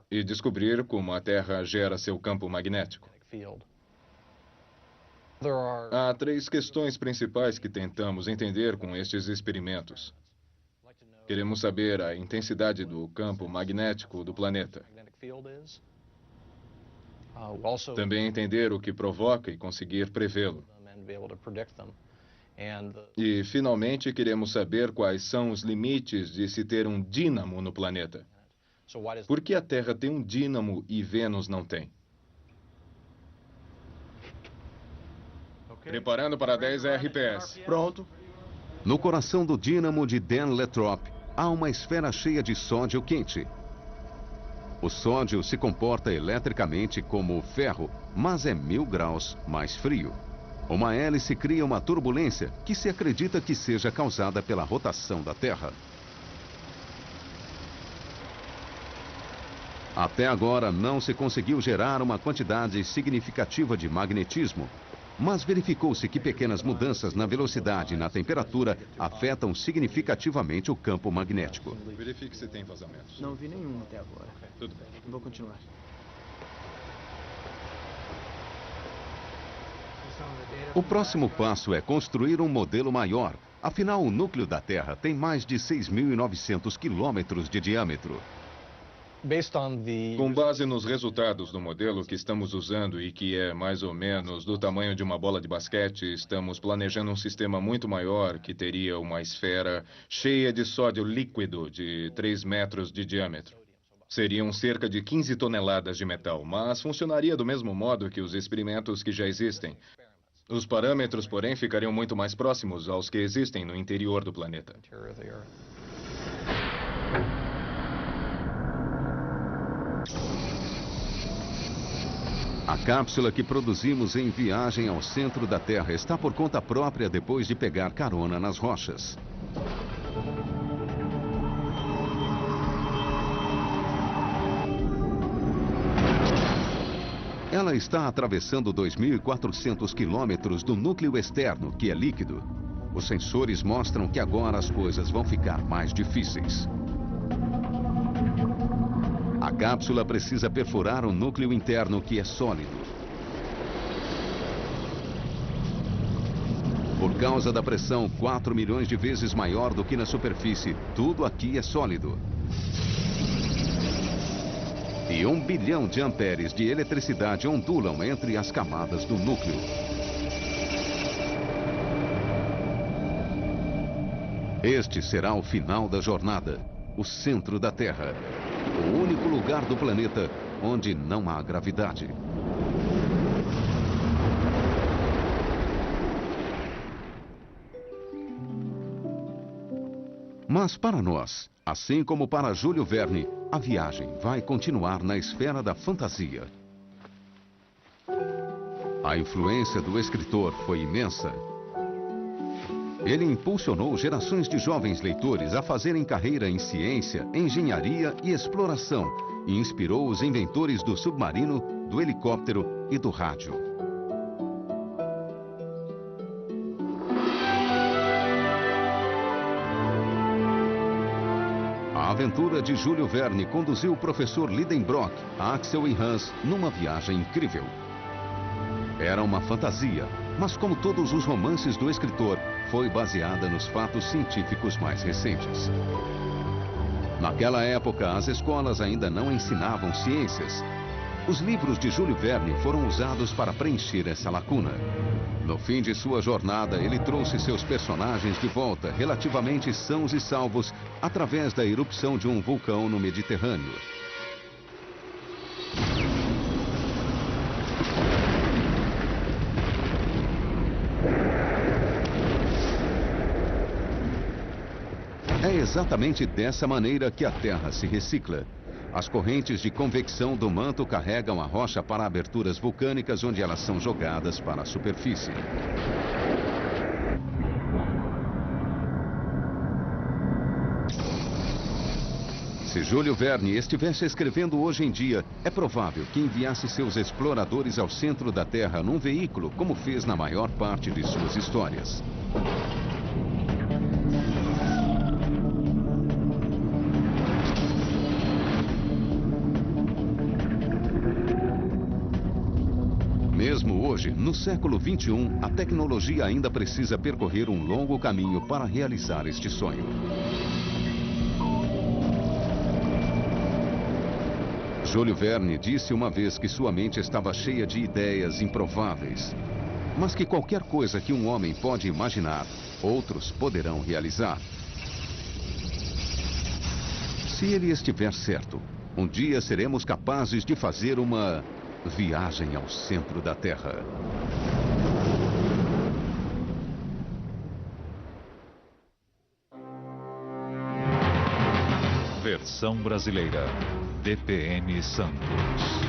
e descobrir como a Terra gera seu campo magnético. Há 3 questões principais que tentamos entender com estes experimentos. Queremos saber a intensidade do campo magnético do planeta. Também entender o que provoca e conseguir prevê-lo. E, finalmente, queremos saber quais são os limites de se ter um dínamo no planeta. Por que a Terra tem um dínamo e Vênus não tem? Preparando para 10 RPS. Pronto. No coração do dínamo de Dan Lathrop, há uma esfera cheia de sódio quente. O sódio se comporta eletricamente como o ferro, mas é 1000 graus mais frio. Uma hélice cria uma turbulência que se acredita que seja causada pela rotação da Terra. Até agora não se conseguiu gerar uma quantidade significativa de magnetismo, mas verificou-se que pequenas mudanças na velocidade e na temperatura afetam significativamente o campo magnético. Verifique se tem vazamentos. Não vi nenhum até agora. Tudo bem. Vou continuar. O próximo passo é construir um modelo maior. Afinal, o núcleo da Terra tem mais de 6.900 quilômetros de diâmetro. Com base nos resultados do modelo que estamos usando e que é mais ou menos do tamanho de uma bola de basquete, estamos planejando um sistema muito maior que teria uma esfera cheia de sódio líquido de 3 metros de diâmetro. Seriam cerca de 15 toneladas de metal, mas funcionaria do mesmo modo que os experimentos que já existem. Os parâmetros, porém, ficariam muito mais próximos aos que existem no interior do planeta. A cápsula que produzimos em viagem ao centro da Terra está por conta própria depois de pegar carona nas rochas. Ela está atravessando 2.400 quilômetros do núcleo externo, que é líquido. Os sensores mostram que agora as coisas vão ficar mais difíceis. A cápsula precisa perfurar o núcleo interno, que é sólido. Por causa da pressão 4 milhões de vezes maior do que na superfície, tudo aqui é sólido. E 1 bilhão de amperes de eletricidade ondulam entre as camadas do núcleo. Este será o final da jornada, o centro da Terra. O único lugar do planeta onde não há gravidade. Mas para nós, assim como para Júlio Verne, a viagem vai continuar na esfera da fantasia. A influência do escritor foi imensa. Ele impulsionou gerações de jovens leitores a fazerem carreira em ciência, engenharia e exploração e inspirou os inventores do submarino, do helicóptero e do rádio. A aventura de Júlio Verne conduziu o professor Lidenbrock, Axel e Hans numa viagem incrível. Era uma fantasia, mas como todos os romances do escritor, foi baseada nos fatos científicos mais recentes. Naquela época, as escolas ainda não ensinavam ciências. Os livros de Júlio Verne foram usados para preencher essa lacuna. No fim de sua jornada, ele trouxe seus personagens de volta, relativamente sãos e salvos, através da erupção de um vulcão no Mediterrâneo. É exatamente dessa maneira que a Terra se recicla. As correntes de convecção do manto carregam a rocha para aberturas vulcânicas onde elas são jogadas para a superfície. Se Júlio Verne estivesse escrevendo hoje em dia, é provável que enviasse seus exploradores ao centro da Terra num veículo, como fez na maior parte de suas histórias. Mesmo hoje, no século XXI, a tecnologia ainda precisa percorrer um longo caminho para realizar este sonho. Júlio Verne disse uma vez que sua mente estava cheia de ideias improváveis, mas que qualquer coisa que um homem pode imaginar, outros poderão realizar. Se ele estiver certo, um dia seremos capazes de fazer uma viagem ao centro da Terra. Versão brasileira. DPM Santos.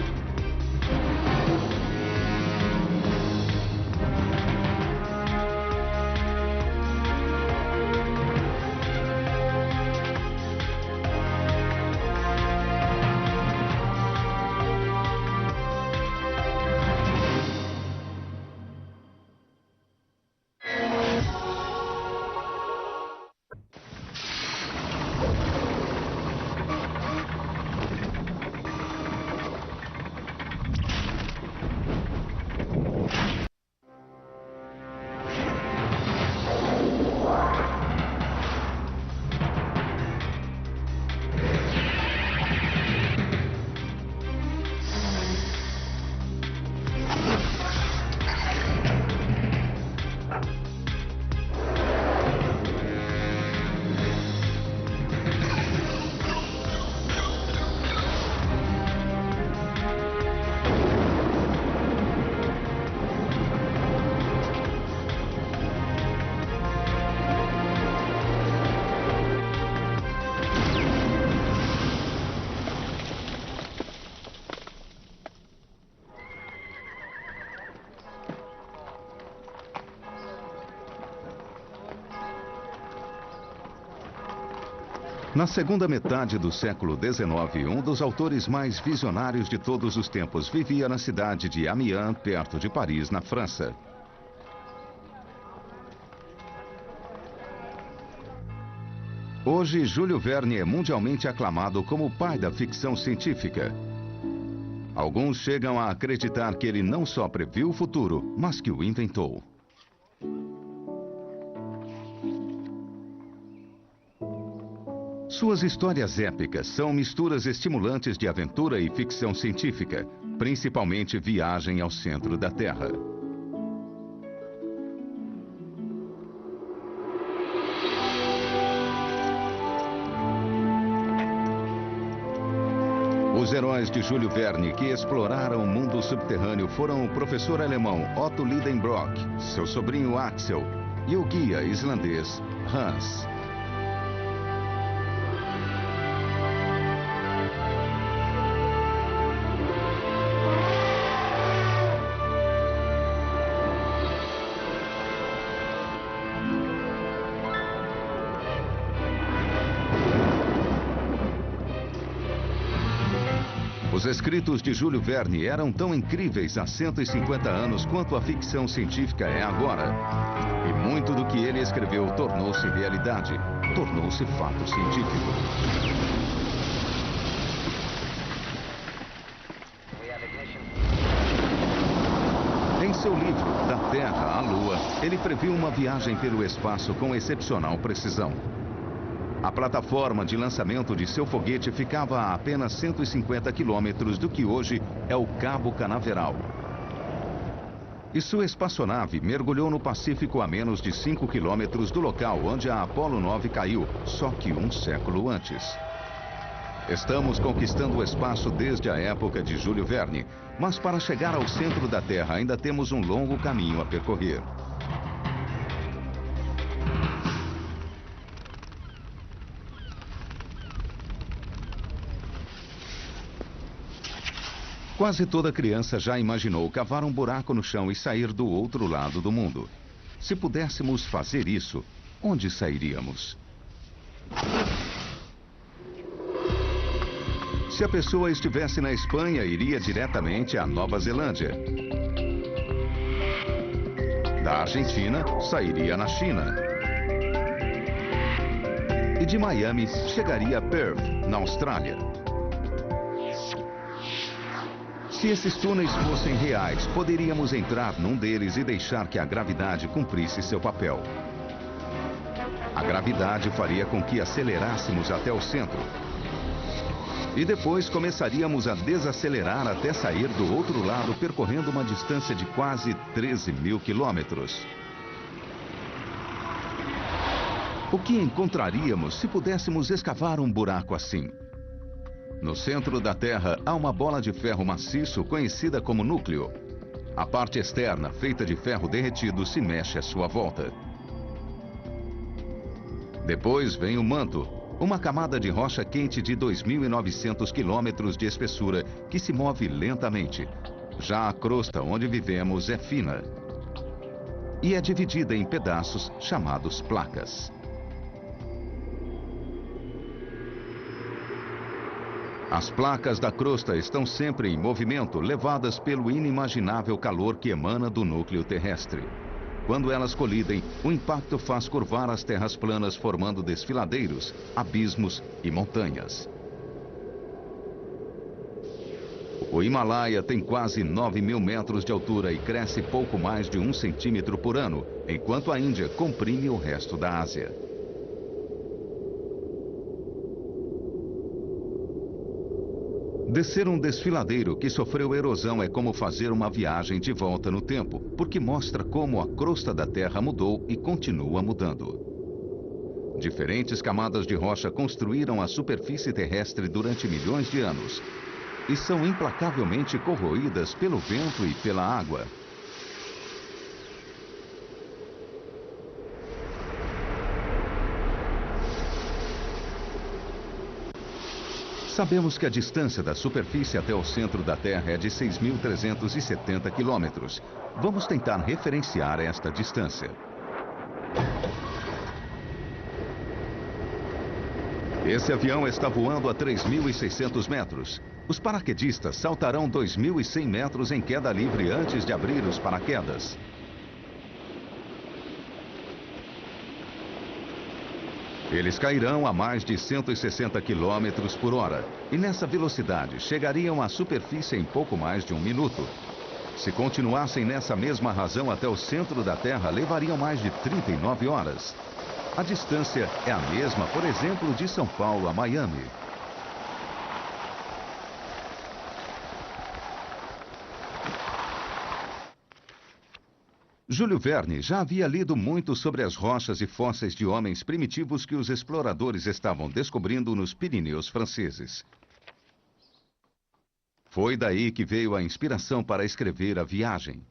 Na segunda metade do século XIX, um dos autores mais visionários de todos os tempos vivia na cidade de Amiens, perto de Paris, na França. Hoje, Júlio Verne é mundialmente aclamado como o pai da ficção científica. Alguns chegam a acreditar que ele não só previu o futuro, mas que o inventou. Suas histórias épicas são misturas estimulantes de aventura e ficção científica, principalmente Viagem ao Centro da Terra. Os heróis de Júlio Verne que exploraram o mundo subterrâneo foram o professor alemão Otto Lidenbrock, seu sobrinho Axel e o guia islandês Hans. Os escritos de Júlio Verne eram tão incríveis há 150 anos quanto a ficção científica é agora. E muito do que ele escreveu tornou-se realidade, tornou-se fato científico. Em seu livro, Da Terra à Lua, ele previu uma viagem pelo espaço com excepcional precisão. A plataforma de lançamento de seu foguete ficava a apenas 150 quilômetros do que hoje é o Cabo Canaveral. E sua espaçonave mergulhou no Pacífico a menos de 5 quilômetros do local onde a Apollo 9 caiu, só que um século antes. Estamos conquistando o espaço desde a época de Júlio Verne, mas para chegar ao centro da Terra ainda temos um longo caminho a percorrer. Quase toda criança já imaginou cavar um buraco no chão e sair do outro lado do mundo. Se pudéssemos fazer isso, onde sairíamos? Se a pessoa estivesse na Espanha, iria diretamente à Nova Zelândia. Da Argentina, sairia na China. E de Miami, chegaria a Perth, na Austrália. Se esses túneis fossem reais, poderíamos entrar num deles e deixar que a gravidade cumprisse seu papel. A gravidade faria com que acelerássemos até o centro. E depois começaríamos a desacelerar até sair do outro lado, percorrendo uma distância de quase 13 mil quilômetros. O que encontraríamos se pudéssemos escavar um buraco assim? No centro da Terra há uma bola de ferro maciço conhecida como núcleo. A parte externa, feita de ferro derretido, se mexe à sua volta. Depois vem o manto, uma camada de rocha quente de 2.900 quilômetros de espessura que se move lentamente. Já a crosta onde vivemos é fina e é dividida em pedaços chamados placas. As placas da crosta estão sempre em movimento, levadas pelo inimaginável calor que emana do núcleo terrestre. Quando elas colidem, o impacto faz curvar as terras planas, formando desfiladeiros, abismos e montanhas. O Himalaia tem quase 9.000 metros de altura e cresce pouco mais de 1 centímetro por ano, enquanto a Índia comprime o resto da Ásia. Descer um desfiladeiro que sofreu erosão é como fazer uma viagem de volta no tempo, porque mostra como a crosta da Terra mudou e continua mudando. Diferentes camadas de rocha construíram a superfície terrestre durante milhões de anos e são implacavelmente corroídas pelo vento e pela água. Sabemos que a distância da superfície até o centro da Terra é de 6.370 quilômetros. Vamos tentar referenciar esta distância. Esse avião está voando a 3.600 metros. Os paraquedistas saltarão 2.100 metros em queda livre antes de abrir os paraquedas. Eles cairão a mais de 160 quilômetros por hora e nessa velocidade chegariam à superfície em pouco mais de 1 minuto. Se continuassem nessa mesma razão até o centro da Terra, levariam mais de 39 horas. A distância é a mesma, por exemplo, de São Paulo a Miami. Júlio Verne já havia lido muito sobre as rochas e fósseis de homens primitivos que os exploradores estavam descobrindo nos Pirineus franceses. Foi daí que veio a inspiração para escrever A Viagem.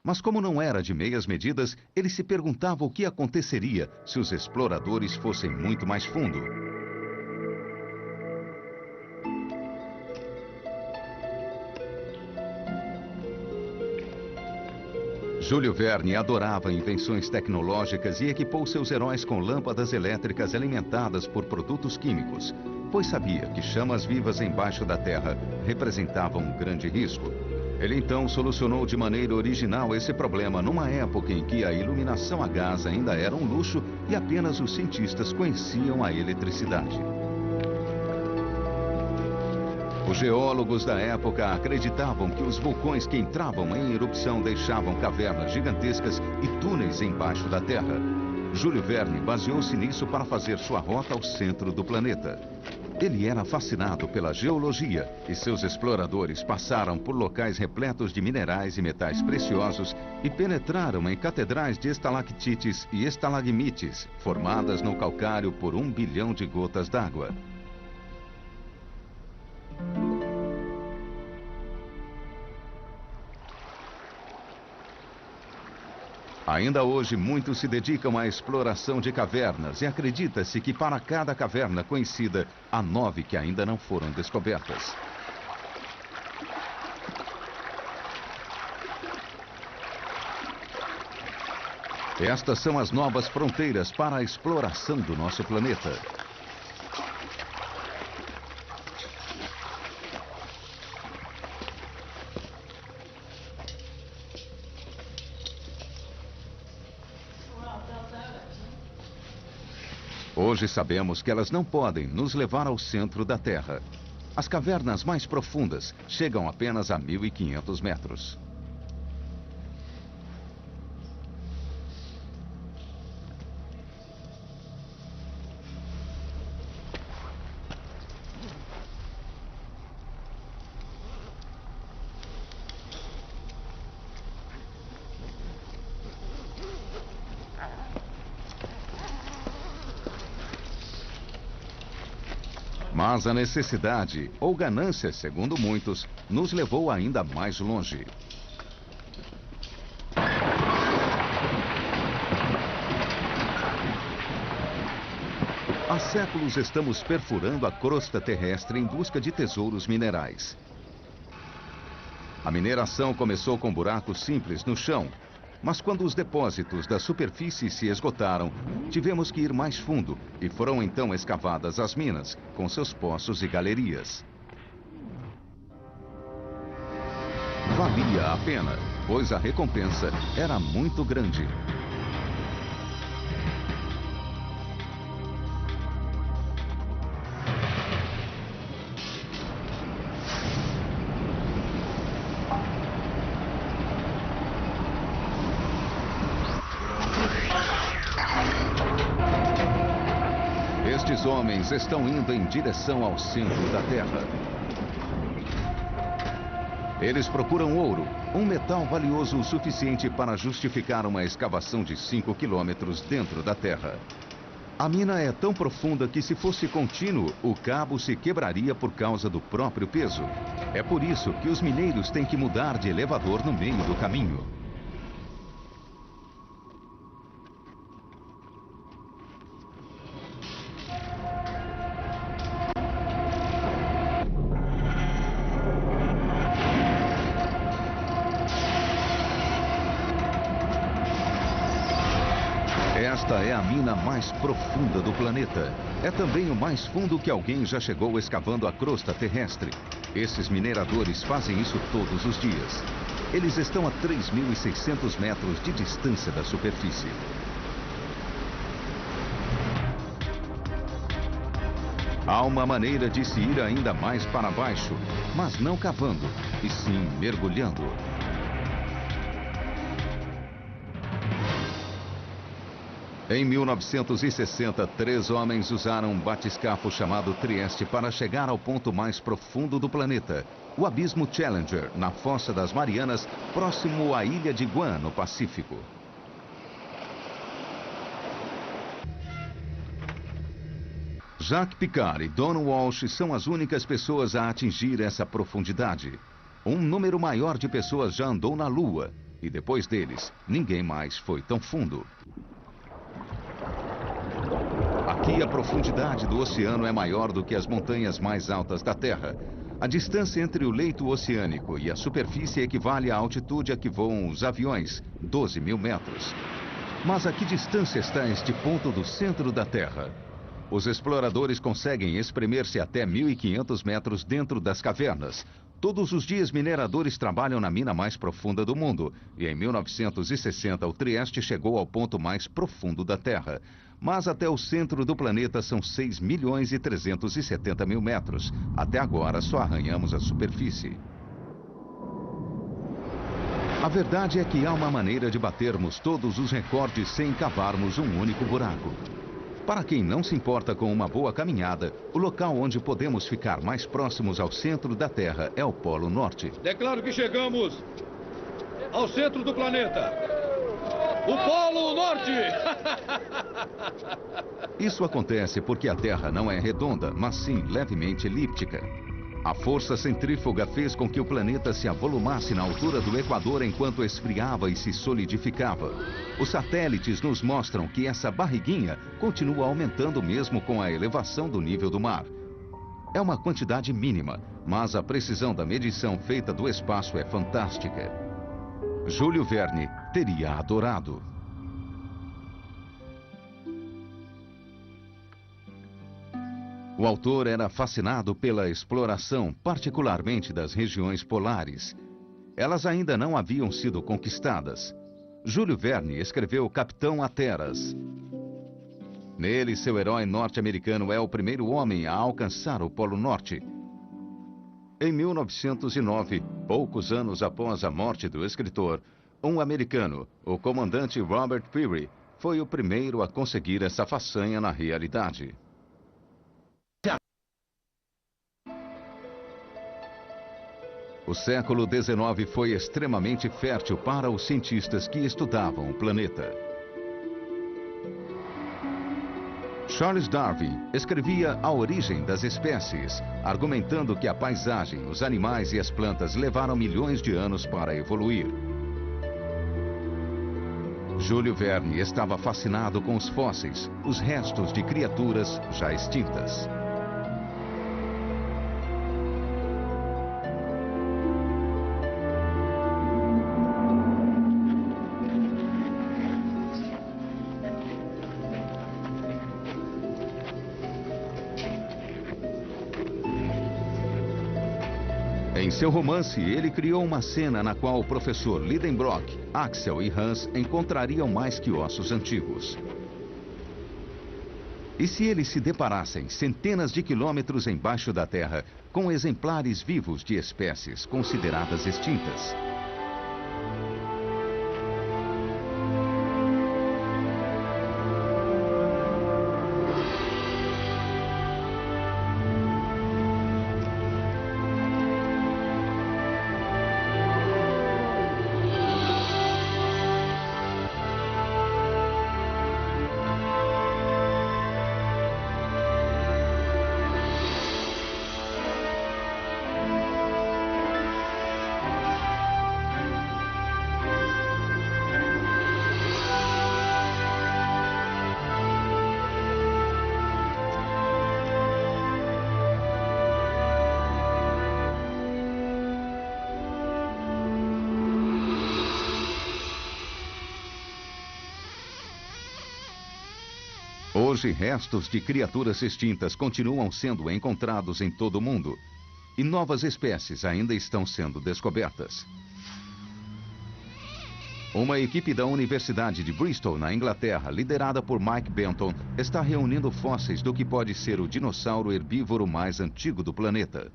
Mas como não era de meias medidas, ele se perguntava o que aconteceria se os exploradores fossem muito mais fundo. Júlio Verne adorava invenções tecnológicas e equipou seus heróis com lâmpadas elétricas alimentadas por produtos químicos, pois sabia que chamas vivas embaixo da terra representavam um grande risco. Ele então solucionou de maneira original esse problema numa época em que a iluminação a gás ainda era um luxo e apenas os cientistas conheciam a eletricidade. Os geólogos da época acreditavam que os vulcões que entravam em erupção deixavam cavernas gigantescas e túneis embaixo da Terra. Júlio Verne baseou-se nisso para fazer sua rota ao centro do planeta. Ele era fascinado pela geologia e seus exploradores passaram por locais repletos de minerais e metais preciosos e penetraram em catedrais de estalactites e estalagmites, formadas no calcário por 1 bilhão de gotas d'água. Ainda hoje, muitos se dedicam à exploração de cavernas e acredita-se que para cada caverna conhecida, há 9 que ainda não foram descobertas. Estas são as novas fronteiras para a exploração do nosso planeta. Hoje sabemos que elas não podem nos levar ao centro da Terra. As cavernas mais profundas chegam apenas a 1.500 metros. Mas a necessidade, ou ganância, segundo muitos, nos levou ainda mais longe. Há séculos estamos perfurando a crosta terrestre em busca de tesouros minerais. A mineração começou com buracos simples no chão, mas quando os depósitos da superfície se esgotaram, tivemos que ir mais fundo e foram então escavadas as minas, com seus poços e galerias. Valia a pena, pois a recompensa era muito grande. Estes homens estão indo em direção ao centro da Terra. Eles procuram ouro, um metal valioso o suficiente para justificar uma escavação de 5 quilômetros dentro da Terra. A mina é tão profunda que, se fosse contínuo, o cabo se quebraria por causa do próprio peso. É por isso que os mineiros têm que mudar de elevador no meio do caminho. Esta é a mina mais profunda do planeta. É também o mais fundo que alguém já chegou escavando a crosta terrestre. Esses mineradores fazem isso todos os dias. Eles estão a 3.600 metros de distância da superfície. Há uma maneira de se ir ainda mais para baixo, mas não cavando, e sim mergulhando. Em 1960, 3 homens usaram um batiscafo chamado Trieste para chegar ao ponto mais profundo do planeta, o Abismo Challenger, na Fossa das Marianas, próximo à ilha de Guam, no Pacífico. Jacques Piccard e Don Walsh são as únicas pessoas a atingir essa profundidade. Um número maior de pessoas já andou na Lua, e depois deles, ninguém mais foi tão fundo. Aqui a profundidade do oceano é maior do que as montanhas mais altas da Terra. A distância entre o leito oceânico e a superfície equivale à altitude a que voam os aviões, 12.000 metros. Mas a que distância está este ponto do centro da Terra? Os exploradores conseguem espremer-se até 1.500 metros dentro das cavernas. Todos os dias, mineradores trabalham na mina mais profunda do mundo. E em 1960, o Trieste chegou ao ponto mais profundo da Terra. Mas até o centro do planeta são 6.370.000 metros. Até agora, só arranhamos a superfície. A verdade é que há uma maneira de batermos todos os recordes sem cavarmos um único buraco. Para quem não se importa com uma boa caminhada, o local onde podemos ficar mais próximos ao centro da Terra é o Polo Norte. Declaro que chegamos ao centro do planeta. O Polo Norte! Isso acontece porque a Terra não é redonda, mas sim levemente elíptica. A força centrífuga fez com que o planeta se avolumasse na altura do Equador enquanto esfriava e se solidificava. Os satélites nos mostram que essa barriguinha continua aumentando mesmo com a elevação do nível do mar. É uma quantidade mínima, mas a precisão da medição feita do espaço é fantástica. Júlio Verne teria adorado. O autor era fascinado pela exploração, particularmente das regiões polares. Elas ainda não haviam sido conquistadas. Júlio Verne escreveu Capitão Hatteras. Nele, seu herói norte-americano é o primeiro homem a alcançar o Polo Norte. Em 1909, poucos anos após a morte do escritor, um americano, o comandante Robert Peary, foi o primeiro a conseguir essa façanha na realidade. O século XIX foi extremamente fértil para os cientistas que estudavam o planeta. Charles Darwin escrevia A Origem das Espécies, argumentando que a paisagem, os animais e as plantas levaram milhões de anos para evoluir. Júlio Verne estava fascinado com os fósseis, os restos de criaturas já extintas. Em seu romance, ele criou uma cena na qual o professor Lidenbrock, Axel e Hans encontrariam mais que ossos antigos. E se eles se deparassem centenas de quilômetros embaixo da Terra com exemplares vivos de espécies consideradas extintas? Hoje, restos de criaturas extintas continuam sendo encontrados em todo o mundo e novas espécies ainda estão sendo descobertas. Uma equipe da Universidade de Bristol, na Inglaterra, liderada por Mike Benton, está reunindo fósseis do que pode ser o dinossauro herbívoro mais antigo do planeta.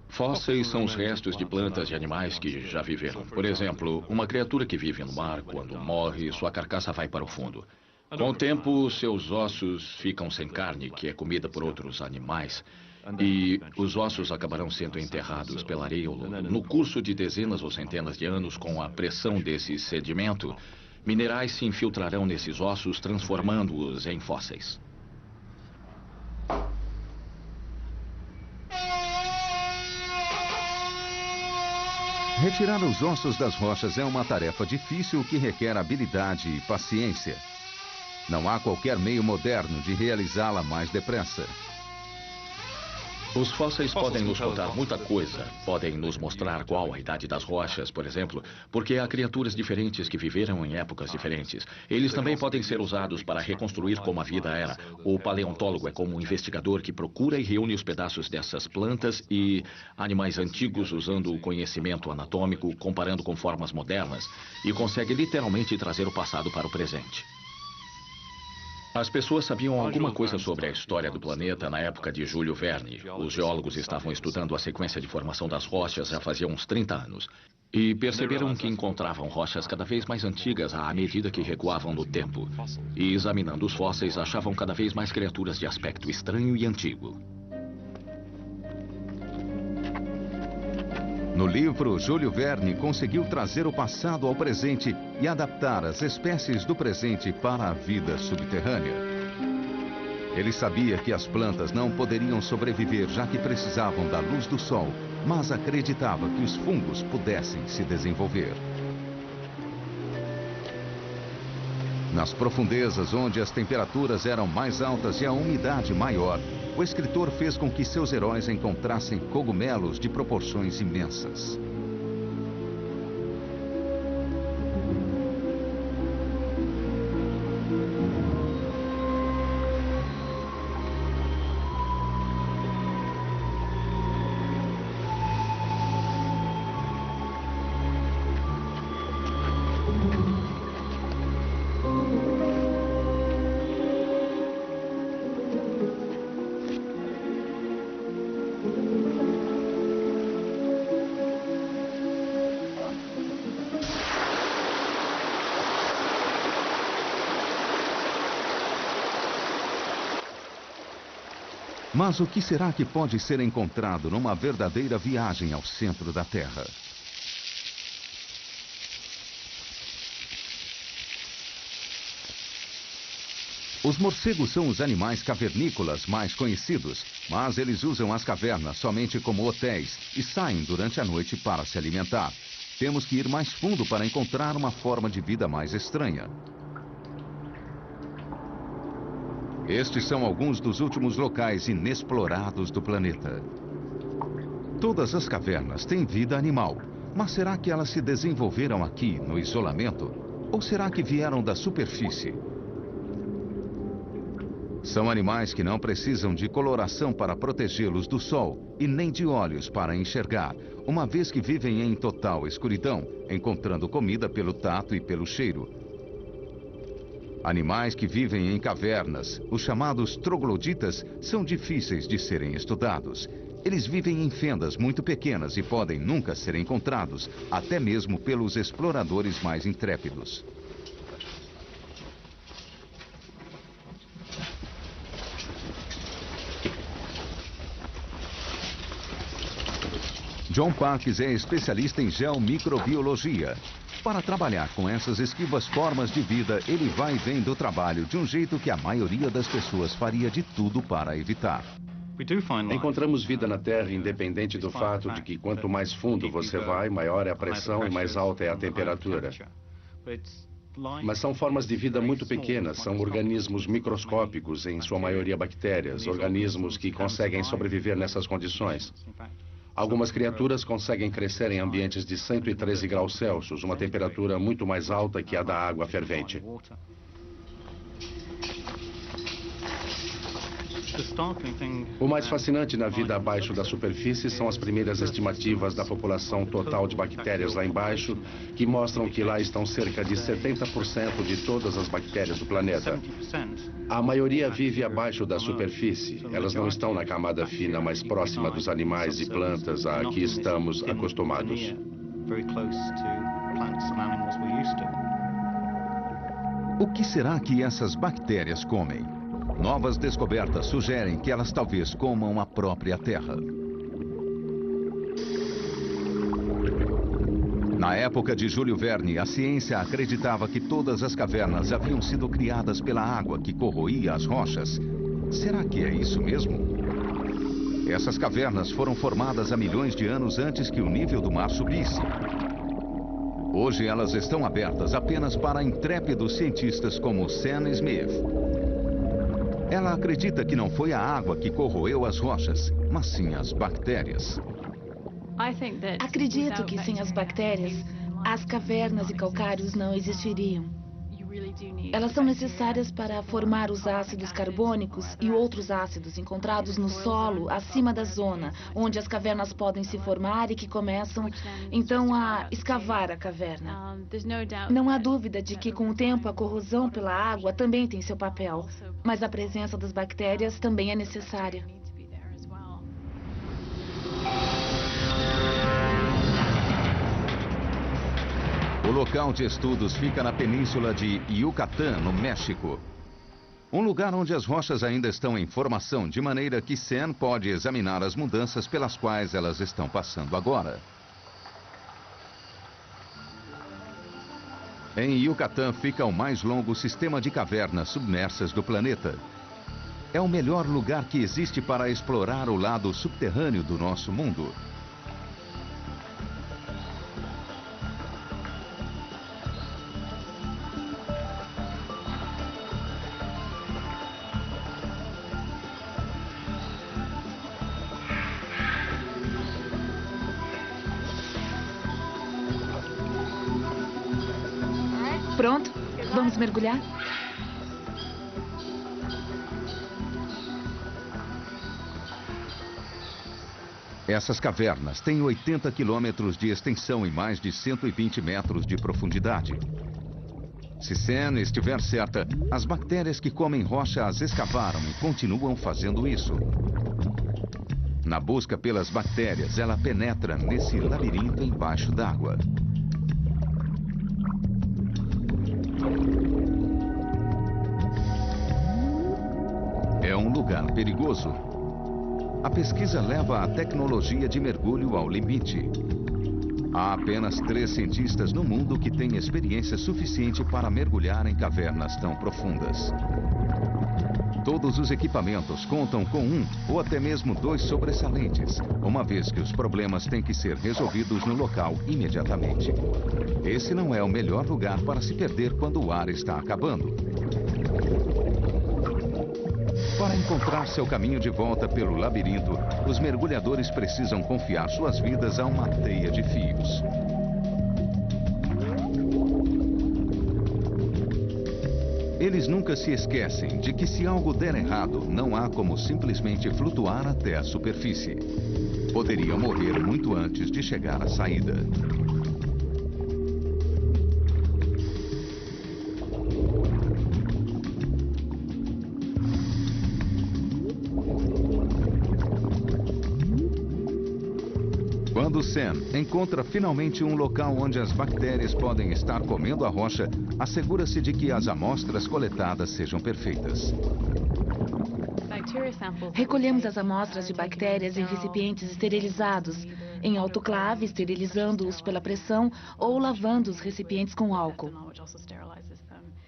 Fósseis são os restos de plantas e animais que já viveram. Por exemplo, uma criatura que vive no mar, quando morre, sua carcaça vai para o fundo. Com o tempo, seus ossos ficam sem carne, que é comida por outros animais, e os ossos acabarão sendo enterrados pela areia ou lodo. No curso de dezenas ou centenas de anos, com a pressão desse sedimento, minerais se infiltrarão nesses ossos, transformando-os em fósseis. Retirar os ossos das rochas é uma tarefa difícil que requer habilidade e paciência. Não há qualquer meio moderno de realizá-la mais depressa. Os fósseis podem nos contar muita coisa. Podem nos mostrar qual a idade das rochas, por exemplo, porque há criaturas diferentes que viveram em épocas diferentes. Eles também podem ser usados para reconstruir como a vida era. O paleontólogo é como um investigador que procura e reúne os pedaços dessas plantas e animais antigos usando o conhecimento anatômico, comparando com formas modernas, e consegue literalmente trazer o passado para o presente. As pessoas sabiam alguma coisa sobre a história do planeta na época de Júlio Verne. Os geólogos estavam estudando a sequência de formação das rochas já fazia uns 30 anos. E perceberam que encontravam rochas cada vez mais antigas à medida que recuavam no tempo. E examinando os fósseis, achavam cada vez mais criaturas de aspecto estranho e antigo. No livro, Júlio Verne conseguiu trazer o passado ao presente e adaptar as espécies do presente para a vida subterrânea. Ele sabia que as plantas não poderiam sobreviver já que precisavam da luz do sol, mas acreditava que os fungos pudessem se desenvolver. Nas profundezas onde as temperaturas eram mais altas e a umidade maior, o escritor fez com que seus heróis encontrassem cogumelos de proporções imensas. Mas o que será que pode ser encontrado numa verdadeira viagem ao centro da Terra? Os morcegos são os animais cavernícolas mais conhecidos, mas eles usam as cavernas somente como hotéis e saem durante a noite para se alimentar. Temos que ir mais fundo para encontrar uma forma de vida mais estranha. Estes são alguns dos últimos locais inexplorados do planeta. Todas as cavernas têm vida animal, mas será que elas se desenvolveram aqui, no isolamento? Ou será que vieram da superfície? São animais que não precisam de coloração para protegê-los do sol e nem de olhos para enxergar, uma vez que vivem em total escuridão, encontrando comida pelo tato e pelo cheiro. Animais que vivem em cavernas, os chamados trogloditas, são difíceis de serem estudados. Eles vivem em fendas muito pequenas e podem nunca ser encontrados, até mesmo pelos exploradores mais intrépidos. John Parks é especialista em geomicrobiologia. Para trabalhar com essas esquivas formas de vida, ele vai e vem do trabalho de um jeito que a maioria das pessoas faria de tudo para evitar. Encontramos vida na Terra independente do fato de que quanto mais fundo você vai, maior é a pressão e mais alta é a temperatura. Mas são formas de vida muito pequenas, são organismos microscópicos, em sua maioria bactérias, organismos que conseguem sobreviver nessas condições. Algumas criaturas conseguem crescer em ambientes de 113 graus Celsius, uma temperatura muito mais alta que a da água fervente. O mais fascinante na vida abaixo da superfície são as primeiras estimativas da população total de bactérias lá embaixo, que mostram que lá estão cerca de 70% de todas as bactérias do planeta. A maioria vive abaixo da superfície. Elas não estão na camada fina mais próxima dos animais e plantas a que estamos acostumados. O que será que essas bactérias comem? Novas descobertas sugerem que elas talvez comam a própria Terra. Na época de Júlio Verne, a ciência acreditava que todas as cavernas haviam sido criadas pela água que corroía as rochas. Será que é isso mesmo? Essas cavernas foram formadas há milhões de anos antes que o nível do mar subisse. Hoje elas estão abertas apenas para intrépidos cientistas como Sam Smith. Ela acredita que não foi a água que corroeu as rochas, mas sim as bactérias. Acredito que sem as bactérias, as cavernas e calcários não existiriam. Elas são necessárias para formar os ácidos carbônicos e outros ácidos encontrados no solo acima da zona onde as cavernas podem se formar e que começam, então, a escavar a caverna. Não há dúvida de que, com o tempo, a corrosão pela água também tem seu papel, mas a presença das bactérias também é necessária. O local de estudos fica na península de Yucatán, no México. Um lugar onde as rochas ainda estão em formação, de maneira que Sam pode examinar as mudanças pelas quais elas estão passando agora. Em Yucatán fica o mais longo sistema de cavernas submersas do planeta. É o melhor lugar que existe para explorar o lado subterrâneo do nosso mundo. Pronto? Vamos mergulhar? Essas cavernas têm 80 quilômetros de extensão e mais de 120 metros de profundidade. Se Sam estiver certa, as bactérias que comem rocha as escavaram e continuam fazendo isso. Na busca pelas bactérias, ela penetra nesse labirinto embaixo d'água. É um lugar perigoso. A pesquisa leva a tecnologia de mergulho ao limite. Há apenas 3 cientistas no mundo que têm experiência suficiente para mergulhar em cavernas tão profundas. Todos os equipamentos contam com 1 ou até mesmo 2 sobressalentes, uma vez que os problemas têm que ser resolvidos no local imediatamente. Esse não é o melhor lugar para se perder quando o ar está acabando. Para encontrar seu caminho de volta pelo labirinto, os mergulhadores precisam confiar suas vidas a uma teia de fios. Eles nunca se esquecem de que se algo der errado, não há como simplesmente flutuar até a superfície. Poderiam morrer muito antes de chegar à saída. Quando Sam encontra finalmente um local onde as bactérias podem estar comendo a rocha, assegura-se de que as amostras coletadas sejam perfeitas. Recolhemos as amostras de bactérias em recipientes esterilizados, em autoclave, esterilizando-os pela pressão ou lavando os recipientes com álcool.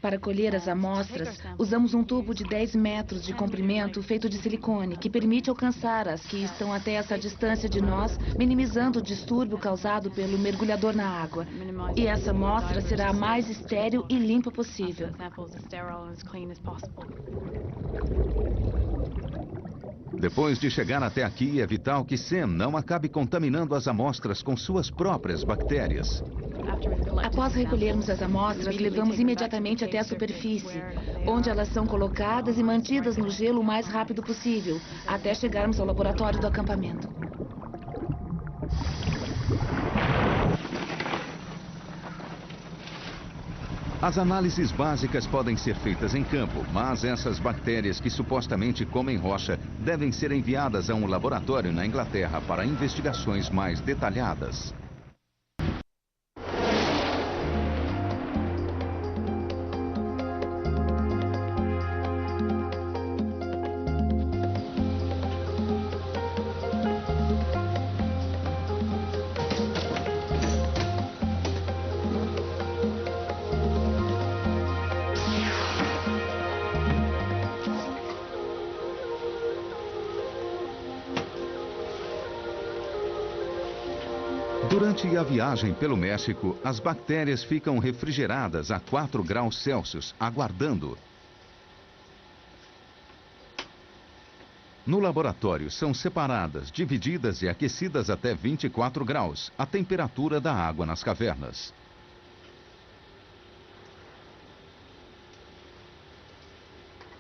Para colher as amostras, usamos um tubo de 10 metros de comprimento feito de silicone, que permite alcançar as que estão até essa distância de nós, minimizando o distúrbio causado pelo mergulhador na água. E essa amostra será a mais estéril e limpa possível. Depois de chegar até aqui, é vital que Sam não acabe contaminando as amostras com suas próprias bactérias. Após recolhermos as amostras, levamos imediatamente até a superfície, onde elas são colocadas e mantidas no gelo o mais rápido possível, até chegarmos ao laboratório do acampamento. As análises básicas podem ser feitas em campo, mas essas bactérias que supostamente comem rocha devem ser enviadas a um laboratório na Inglaterra para investigações mais detalhadas. Durante a viagem pelo México, as bactérias ficam refrigeradas a 4 graus Celsius, aguardando. No laboratório, são separadas, divididas e aquecidas até 24 graus, a temperatura da água nas cavernas.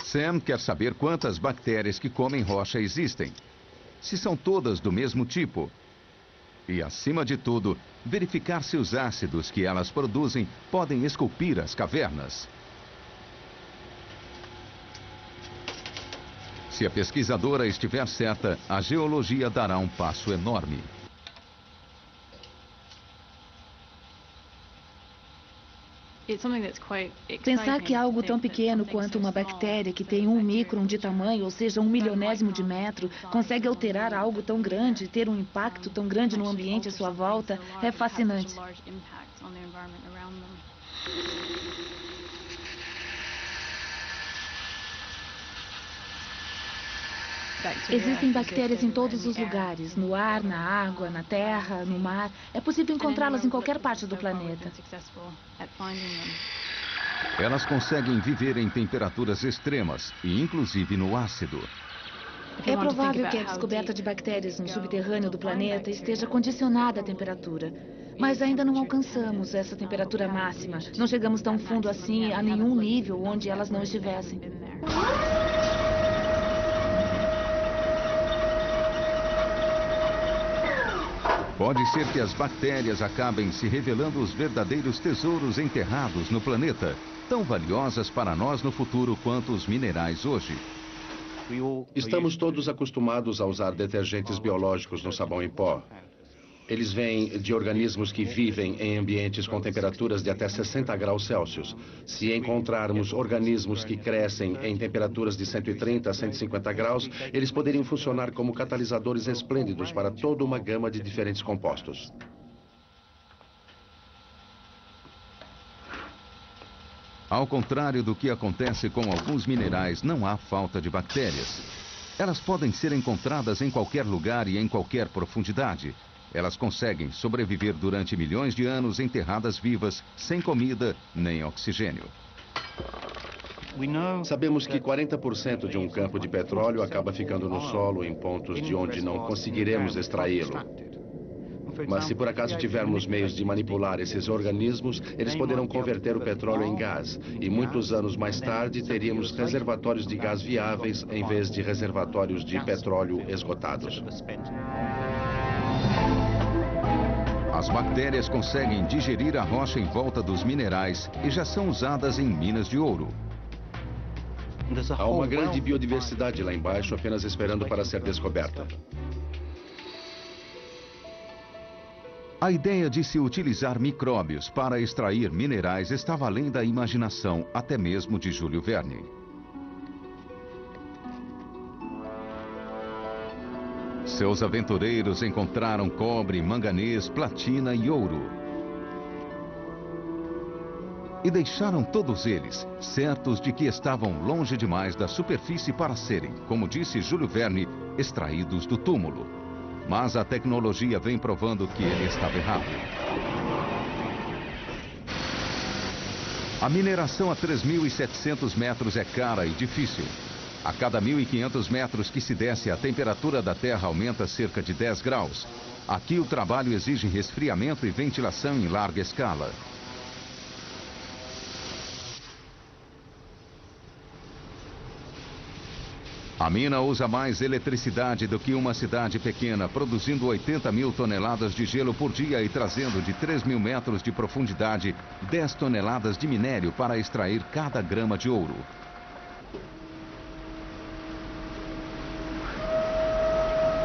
Sam quer saber quantas bactérias que comem rocha existem. Se são todas do mesmo tipo. E, acima de tudo, verificar se os ácidos que elas produzem podem esculpir as cavernas. Se a pesquisadora estiver certa, a geologia dará um passo enorme. Pensar que algo tão pequeno quanto uma bactéria que tem 1 micron de tamanho, ou seja, 1 milionésimo de metro, consegue alterar algo tão grande e ter um impacto tão grande no ambiente à sua volta, é fascinante. Existem bactérias em todos os lugares, no ar, na água, na terra, no mar. É possível encontrá-las em qualquer parte do planeta. Elas conseguem viver em temperaturas extremas e inclusive no ácido. É provável que a descoberta de bactérias no subterrâneo do planeta esteja condicionada à temperatura. Mas ainda não alcançamos essa temperatura máxima. Não chegamos tão fundo assim a nenhum nível onde elas não estivessem. Pode ser que as bactérias acabem se revelando os verdadeiros tesouros enterrados no planeta, tão valiosas para nós no futuro quanto os minerais hoje. Estamos todos acostumados a usar detergentes biológicos no sabão em pó. Eles vêm de organismos que vivem em ambientes com temperaturas de até 60 graus Celsius. Se encontrarmos organismos que crescem em temperaturas de 130 a 150 graus, eles poderiam funcionar como catalisadores esplêndidos para toda uma gama de diferentes compostos. Ao contrário do que acontece com alguns minerais, não há falta de bactérias. Elas podem ser encontradas em qualquer lugar e em qualquer profundidade. Elas conseguem sobreviver durante milhões de anos enterradas vivas, sem comida nem oxigênio. Sabemos que 40% de um campo de petróleo acaba ficando no solo em pontos de onde não conseguiremos extraí-lo. Mas se por acaso tivermos meios de manipular esses organismos, eles poderão converter o petróleo em gás. E muitos anos mais tarde teríamos reservatórios de gás viáveis em vez de reservatórios de petróleo esgotados. As bactérias conseguem digerir a rocha em volta dos minerais e já são usadas em minas de ouro. Há uma grande biodiversidade lá embaixo apenas esperando para ser descoberta. A ideia de se utilizar micróbios para extrair minerais estava além da imaginação, até mesmo de Júlio Verne. Seus aventureiros encontraram cobre, manganês, platina e ouro. E deixaram todos eles, certos de que estavam longe demais da superfície para serem, como disse Júlio Verne, extraídos do túmulo. Mas a tecnologia vem provando que ele estava errado. A mineração a 3.700 metros é cara e difícil. A cada 1.500 metros que se desce, a temperatura da Terra aumenta cerca de 10 graus. Aqui o trabalho exige resfriamento e ventilação em larga escala. A mina usa mais eletricidade do que uma cidade pequena, produzindo 80.000 toneladas de gelo por dia e trazendo de 3.000 metros de profundidade 10 toneladas de minério para extrair cada grama de ouro.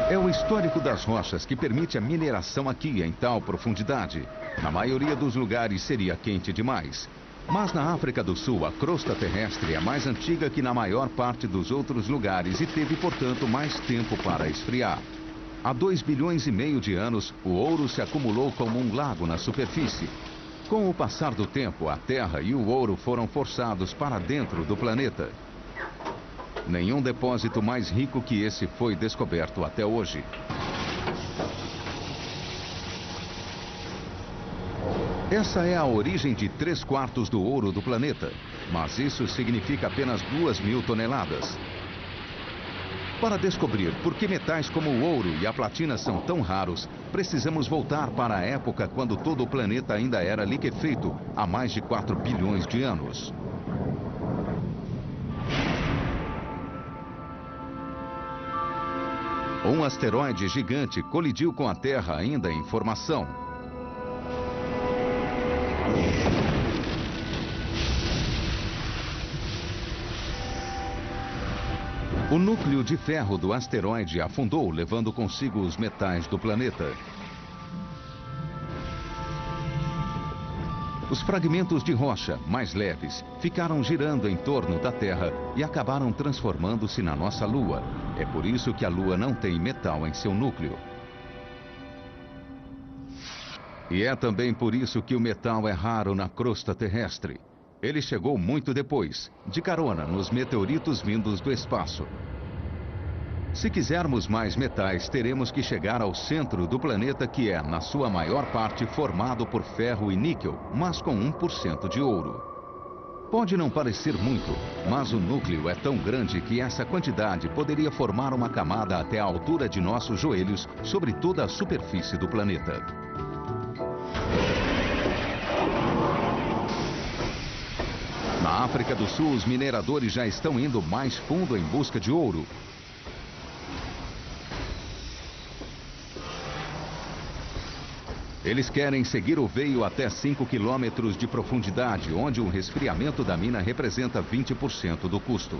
É o histórico das rochas que permite a mineração aqui em tal profundidade. Na maioria dos lugares seria quente demais. Mas na África do Sul, a crosta terrestre é mais antiga que na maior parte dos outros lugares e teve, portanto, mais tempo para esfriar. Há 2,5 bilhões de anos, o ouro se acumulou como um lago na superfície. Com o passar do tempo, a Terra e o ouro foram forçados para dentro do planeta. Nenhum depósito mais rico que esse foi descoberto até hoje. Essa é a origem de 3/4 do ouro do planeta, mas isso significa apenas 2.000 toneladas. Para descobrir por que metais como o ouro e a platina são tão raros, precisamos voltar para a época quando todo o planeta ainda era liquefeito, há mais de 4 bilhões de anos. Um asteroide gigante colidiu com a Terra ainda em formação. O núcleo de ferro do asteroide afundou, levando consigo os metais do planeta. Os fragmentos de rocha, mais leves, ficaram girando em torno da Terra e acabaram transformando-se na nossa Lua. É por isso que a Lua não tem metal em seu núcleo. E é também por isso que o metal é raro na crosta terrestre. Ele chegou muito depois, de carona nos meteoritos vindos do espaço. Se quisermos mais metais, teremos que chegar ao centro do planeta, que é, na sua maior parte, formado por ferro e níquel, mas com 1% de ouro. Pode não parecer muito, mas o núcleo é tão grande que essa quantidade poderia formar uma camada até a altura de nossos joelhos sobre toda a superfície do planeta. Na África do Sul, os mineradores já estão indo mais fundo em busca de ouro. Eles querem seguir o veio até 5 quilômetros de profundidade, onde o resfriamento da mina representa 20% do custo.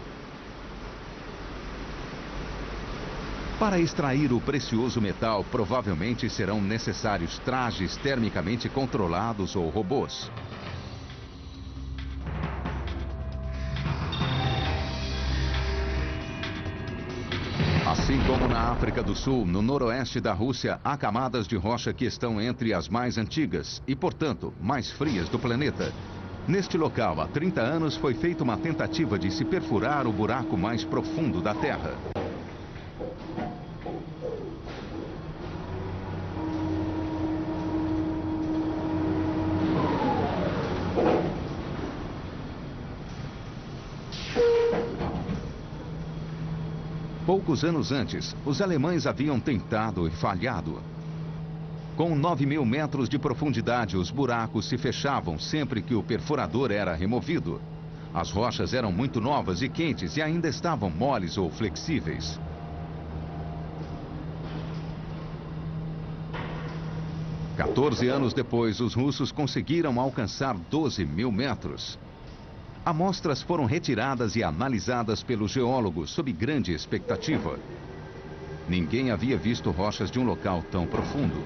Para extrair o precioso metal, provavelmente serão necessários trajes termicamente controlados ou robôs. Assim como na África do Sul, no noroeste da Rússia, há camadas de rocha que estão entre as mais antigas e, portanto, mais frias do planeta. Neste local, há 30 anos, foi feita uma tentativa de se perfurar o buraco mais profundo da Terra. Poucos anos antes, os alemães haviam tentado e falhado. Com 9.000 metros de profundidade, os buracos se fechavam sempre que o perfurador era removido. As rochas eram muito novas e quentes e ainda estavam moles ou flexíveis. Quatorze anos depois, os russos conseguiram alcançar 12.000 metros. Amostras foram retiradas e analisadas pelos geólogos sob grande expectativa. Ninguém havia visto rochas de um local tão profundo.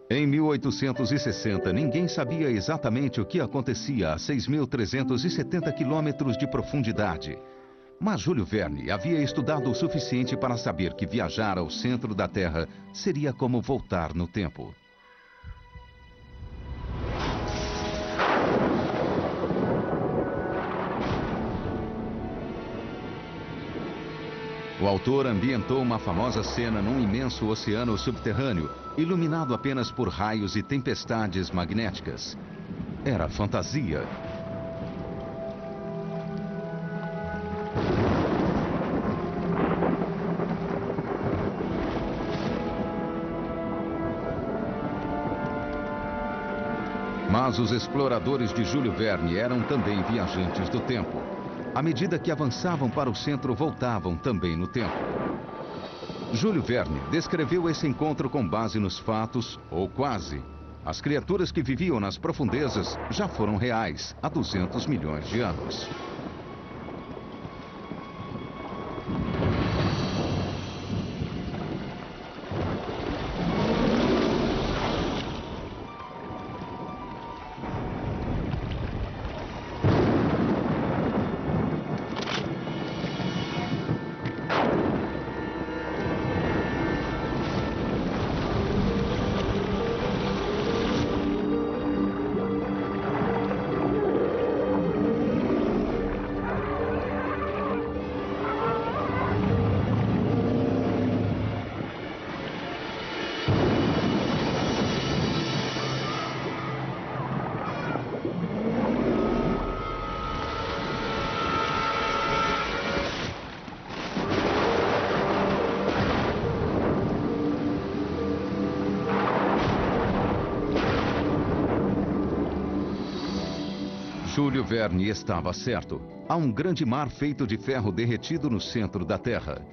Em 1860, ninguém sabia exatamente o que acontecia a 6.370 quilômetros de profundidade. Mas Júlio Verne havia estudado o suficiente para saber que viajar ao centro da Terra seria como voltar no tempo. O autor ambientou uma famosa cena num imenso oceano subterrâneo, iluminado apenas por raios e tempestades magnéticas. Era fantasia. Mas os exploradores de Júlio Verne eram também viajantes do tempo. À medida que avançavam para o centro, voltavam também no tempo. Júlio Verne descreveu esse encontro com base nos fatos, ou quase. As criaturas que viviam nas profundezas já foram reais há 200 milhões de anos. Júlio Verne estava certo. Há um grande mar feito de ferro derretido no centro da Terra.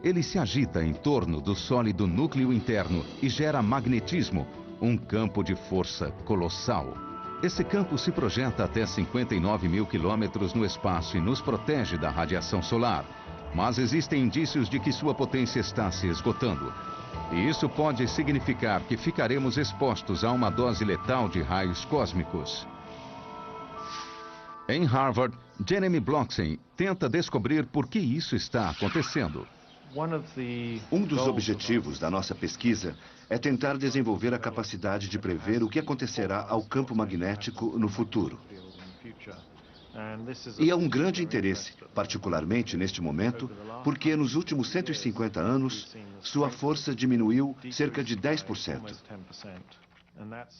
Ele se agita em torno do sólido núcleo interno e gera magnetismo, um campo de força colossal. Esse campo se projeta até 59.000 quilômetros no espaço e nos protege da radiação solar. Mas existem indícios de que sua potência está se esgotando. E isso pode significar que ficaremos expostos a uma dose letal de raios cósmicos. Em Harvard, Jeremy Bloxham tenta descobrir por que isso está acontecendo. Um dos objetivos da nossa pesquisa é tentar desenvolver a capacidade de prever o que acontecerá ao campo magnético no futuro. E é um grande interesse, particularmente neste momento, porque nos últimos 150 anos, sua força diminuiu cerca de 10%.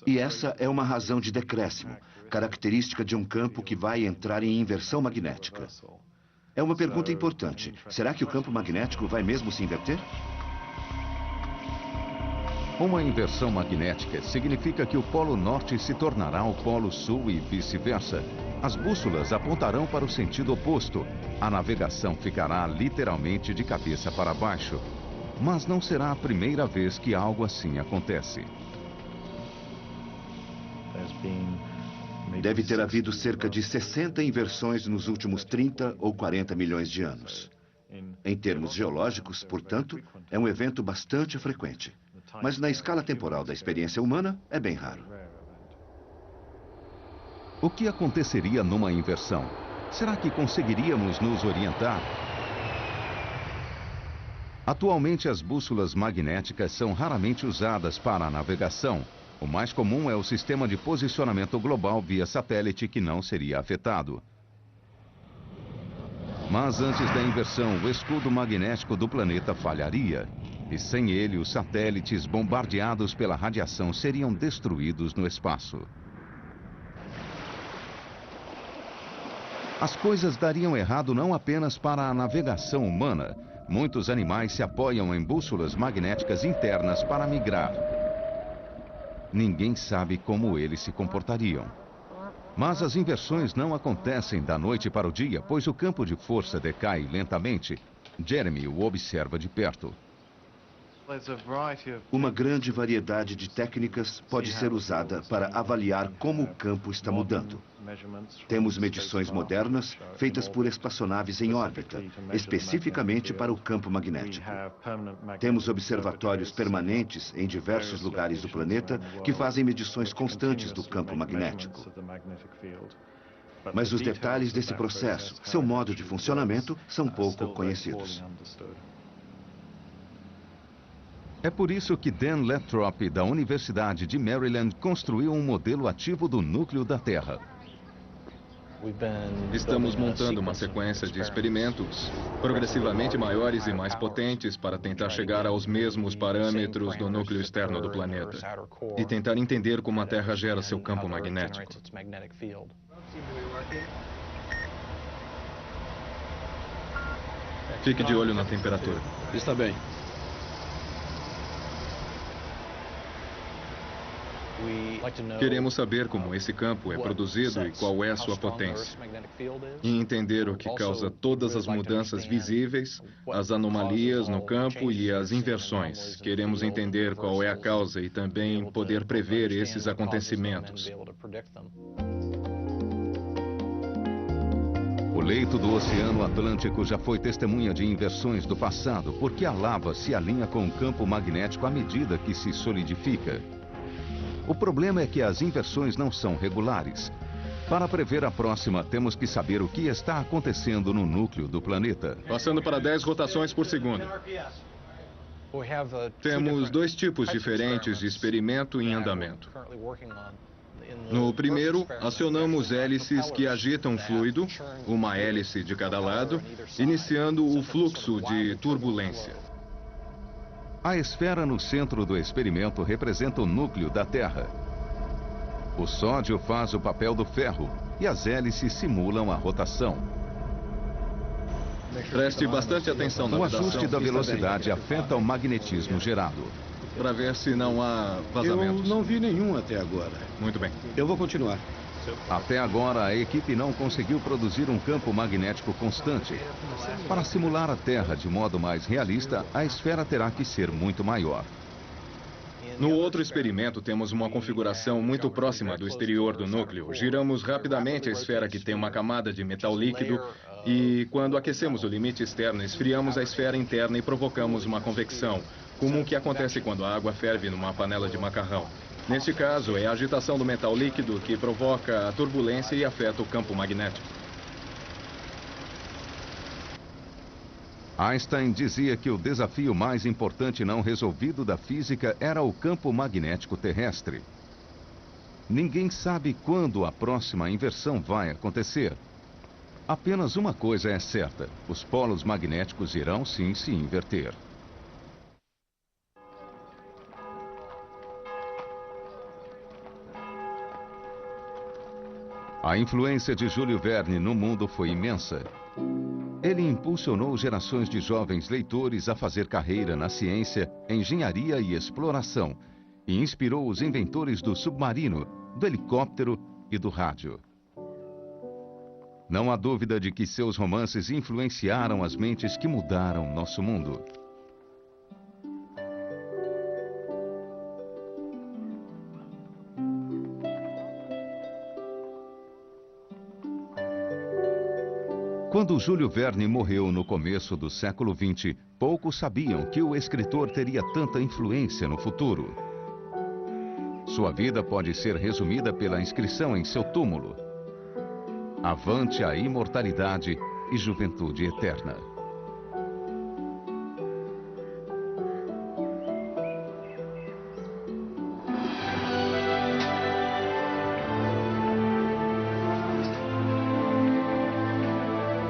E essa é uma razão de decréscimo, característica de um campo que vai entrar em inversão magnética. É uma pergunta importante. Será que o campo magnético vai mesmo se inverter? Uma inversão magnética significa que o Polo Norte se tornará o Polo Sul e vice-versa. As bússolas apontarão para o sentido oposto. A navegação ficará literalmente de cabeça para baixo. Mas não será a primeira vez que algo assim acontece. Deve ter havido cerca de 60 inversões nos últimos 30 ou 40 milhões de anos. Em termos geológicos, portanto, é um evento bastante frequente. Mas na escala temporal da experiência humana, é bem raro. O que aconteceria numa inversão? Será que conseguiríamos nos orientar? Atualmente, as bússolas magnéticas são raramente usadas para a navegação. O mais comum é o sistema de posicionamento global via satélite, que não seria afetado. Mas antes da inversão, o escudo magnético do planeta falharia. E sem ele, os satélites bombardeados pela radiação seriam destruídos no espaço. As coisas dariam errado não apenas para a navegação humana. Muitos animais se apoiam em bússolas magnéticas internas para migrar. Ninguém sabe como eles se comportariam. Mas as inversões não acontecem da noite para o dia, pois o campo de força decai lentamente. Jeremy o observa de perto. Uma grande variedade de técnicas pode ser usada para avaliar como o campo está mudando. Temos medições modernas feitas por espaçonaves em órbita, especificamente para o campo magnético. Temos observatórios permanentes em diversos lugares do planeta que fazem medições constantes do campo magnético. Mas os detalhes desse processo, seu modo de funcionamento, são pouco conhecidos. É por isso que Dan Lathrop, da Universidade de Maryland, construiu um modelo ativo do núcleo da Terra. Estamos montando uma sequência de experimentos progressivamente maiores e mais potentes para tentar chegar aos mesmos parâmetros do núcleo externo do planeta e tentar entender como a Terra gera seu campo magnético. Fique de olho na temperatura. Está bem. Queremos saber como esse campo é produzido e qual é a sua potência. E entender o que causa todas as mudanças visíveis, as anomalias no campo e as inversões. Queremos entender qual é a causa e também poder prever esses acontecimentos. O leito do Oceano Atlântico já foi testemunha de inversões do passado, porque a lava se alinha com o campo magnético à medida que se solidifica. O problema é que as inversões não são regulares. Para prever a próxima, temos que saber o que está acontecendo no núcleo do planeta. Passando para 10 rotações por segundo. Temos dois tipos diferentes de experimento em andamento. No primeiro, acionamos hélices que agitam fluido, uma hélice de cada lado, iniciando o fluxo de turbulência. A esfera no centro do experimento representa o núcleo da Terra. O sódio faz o papel do ferro e as hélices simulam a rotação. Preste bastante atenção na O ajuste da velocidade afeta o magnetismo gerado. Para ver se não há vazamentos. Eu não vi nenhum até agora. Muito bem. Eu vou continuar. Até agora, a equipe não conseguiu produzir um campo magnético constante. Para simular a Terra de modo mais realista, a esfera terá que ser muito maior. No outro experimento, temos uma configuração muito próxima do exterior do núcleo. Giramos rapidamente a esfera que tem uma camada de metal líquido e, quando aquecemos o limite externo, esfriamos a esfera interna e provocamos uma convecção, como o que acontece quando a água ferve numa panela de macarrão. Neste caso, é a agitação do metal líquido que provoca a turbulência e afeta o campo magnético. Einstein dizia que o desafio mais importante não resolvido da física era o campo magnético terrestre. Ninguém sabe quando a próxima inversão vai acontecer. Apenas uma coisa é certa: os polos magnéticos irão sim se inverter. A influência de Júlio Verne no mundo foi imensa. Ele impulsionou gerações de jovens leitores a fazer carreira na ciência, engenharia e exploração, e inspirou os inventores do submarino, do helicóptero e do rádio. Não há dúvida de que seus romances influenciaram as mentes que mudaram nosso mundo. Quando Júlio Verne morreu no começo do século XX, poucos sabiam que o escritor teria tanta influência no futuro. Sua vida pode ser resumida pela inscrição em seu túmulo: Avante a imortalidade e juventude eterna.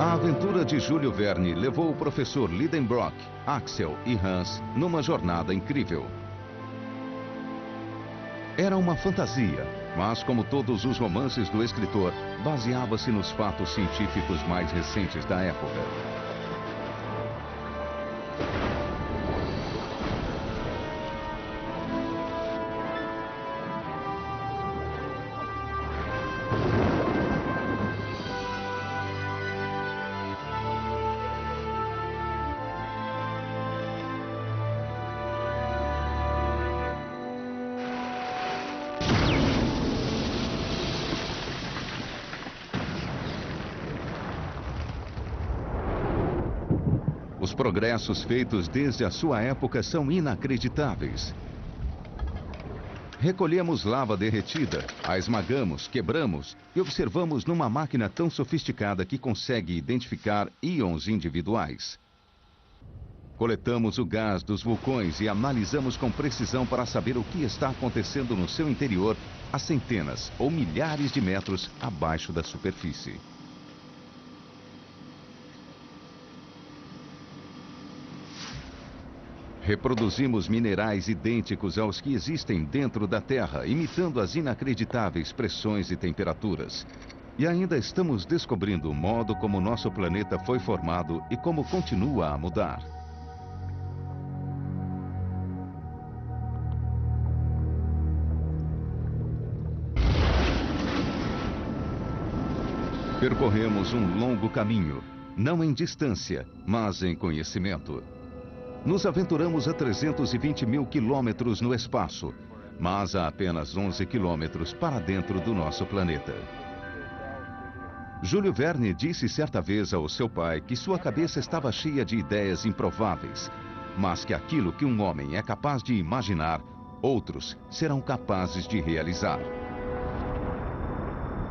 A aventura de Júlio Verne levou o professor Lidenbrock, Axel e Hans numa jornada incrível. Era uma fantasia, mas como todos os romances do escritor, baseava-se nos fatos científicos mais recentes da época. Os progressos feitos desde a sua época são inacreditáveis. Recolhemos lava derretida, a esmagamos, quebramos e observamos numa máquina tão sofisticada que consegue identificar íons individuais. Coletamos o gás dos vulcões e analisamos com precisão para saber o que está acontecendo no seu interior a centenas ou milhares de metros abaixo da superfície. Reproduzimos minerais idênticos aos que existem dentro da Terra, imitando as inacreditáveis pressões e temperaturas. E ainda estamos descobrindo o modo como nosso planeta foi formado e como continua a mudar. Percorremos um longo caminho, não em distância, mas em conhecimento. Nos aventuramos a 320 mil quilômetros no espaço, mas a apenas 11 quilômetros para dentro do nosso planeta. Júlio Verne disse certa vez ao seu pai que sua cabeça estava cheia de ideias improváveis, mas que aquilo que um homem é capaz de imaginar, outros serão capazes de realizar.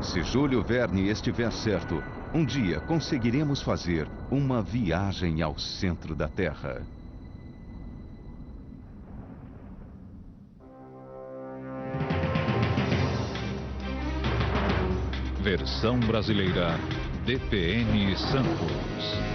Se Júlio Verne estiver certo, um dia conseguiremos fazer uma viagem ao centro da Terra. Versão brasileira DPN Santos.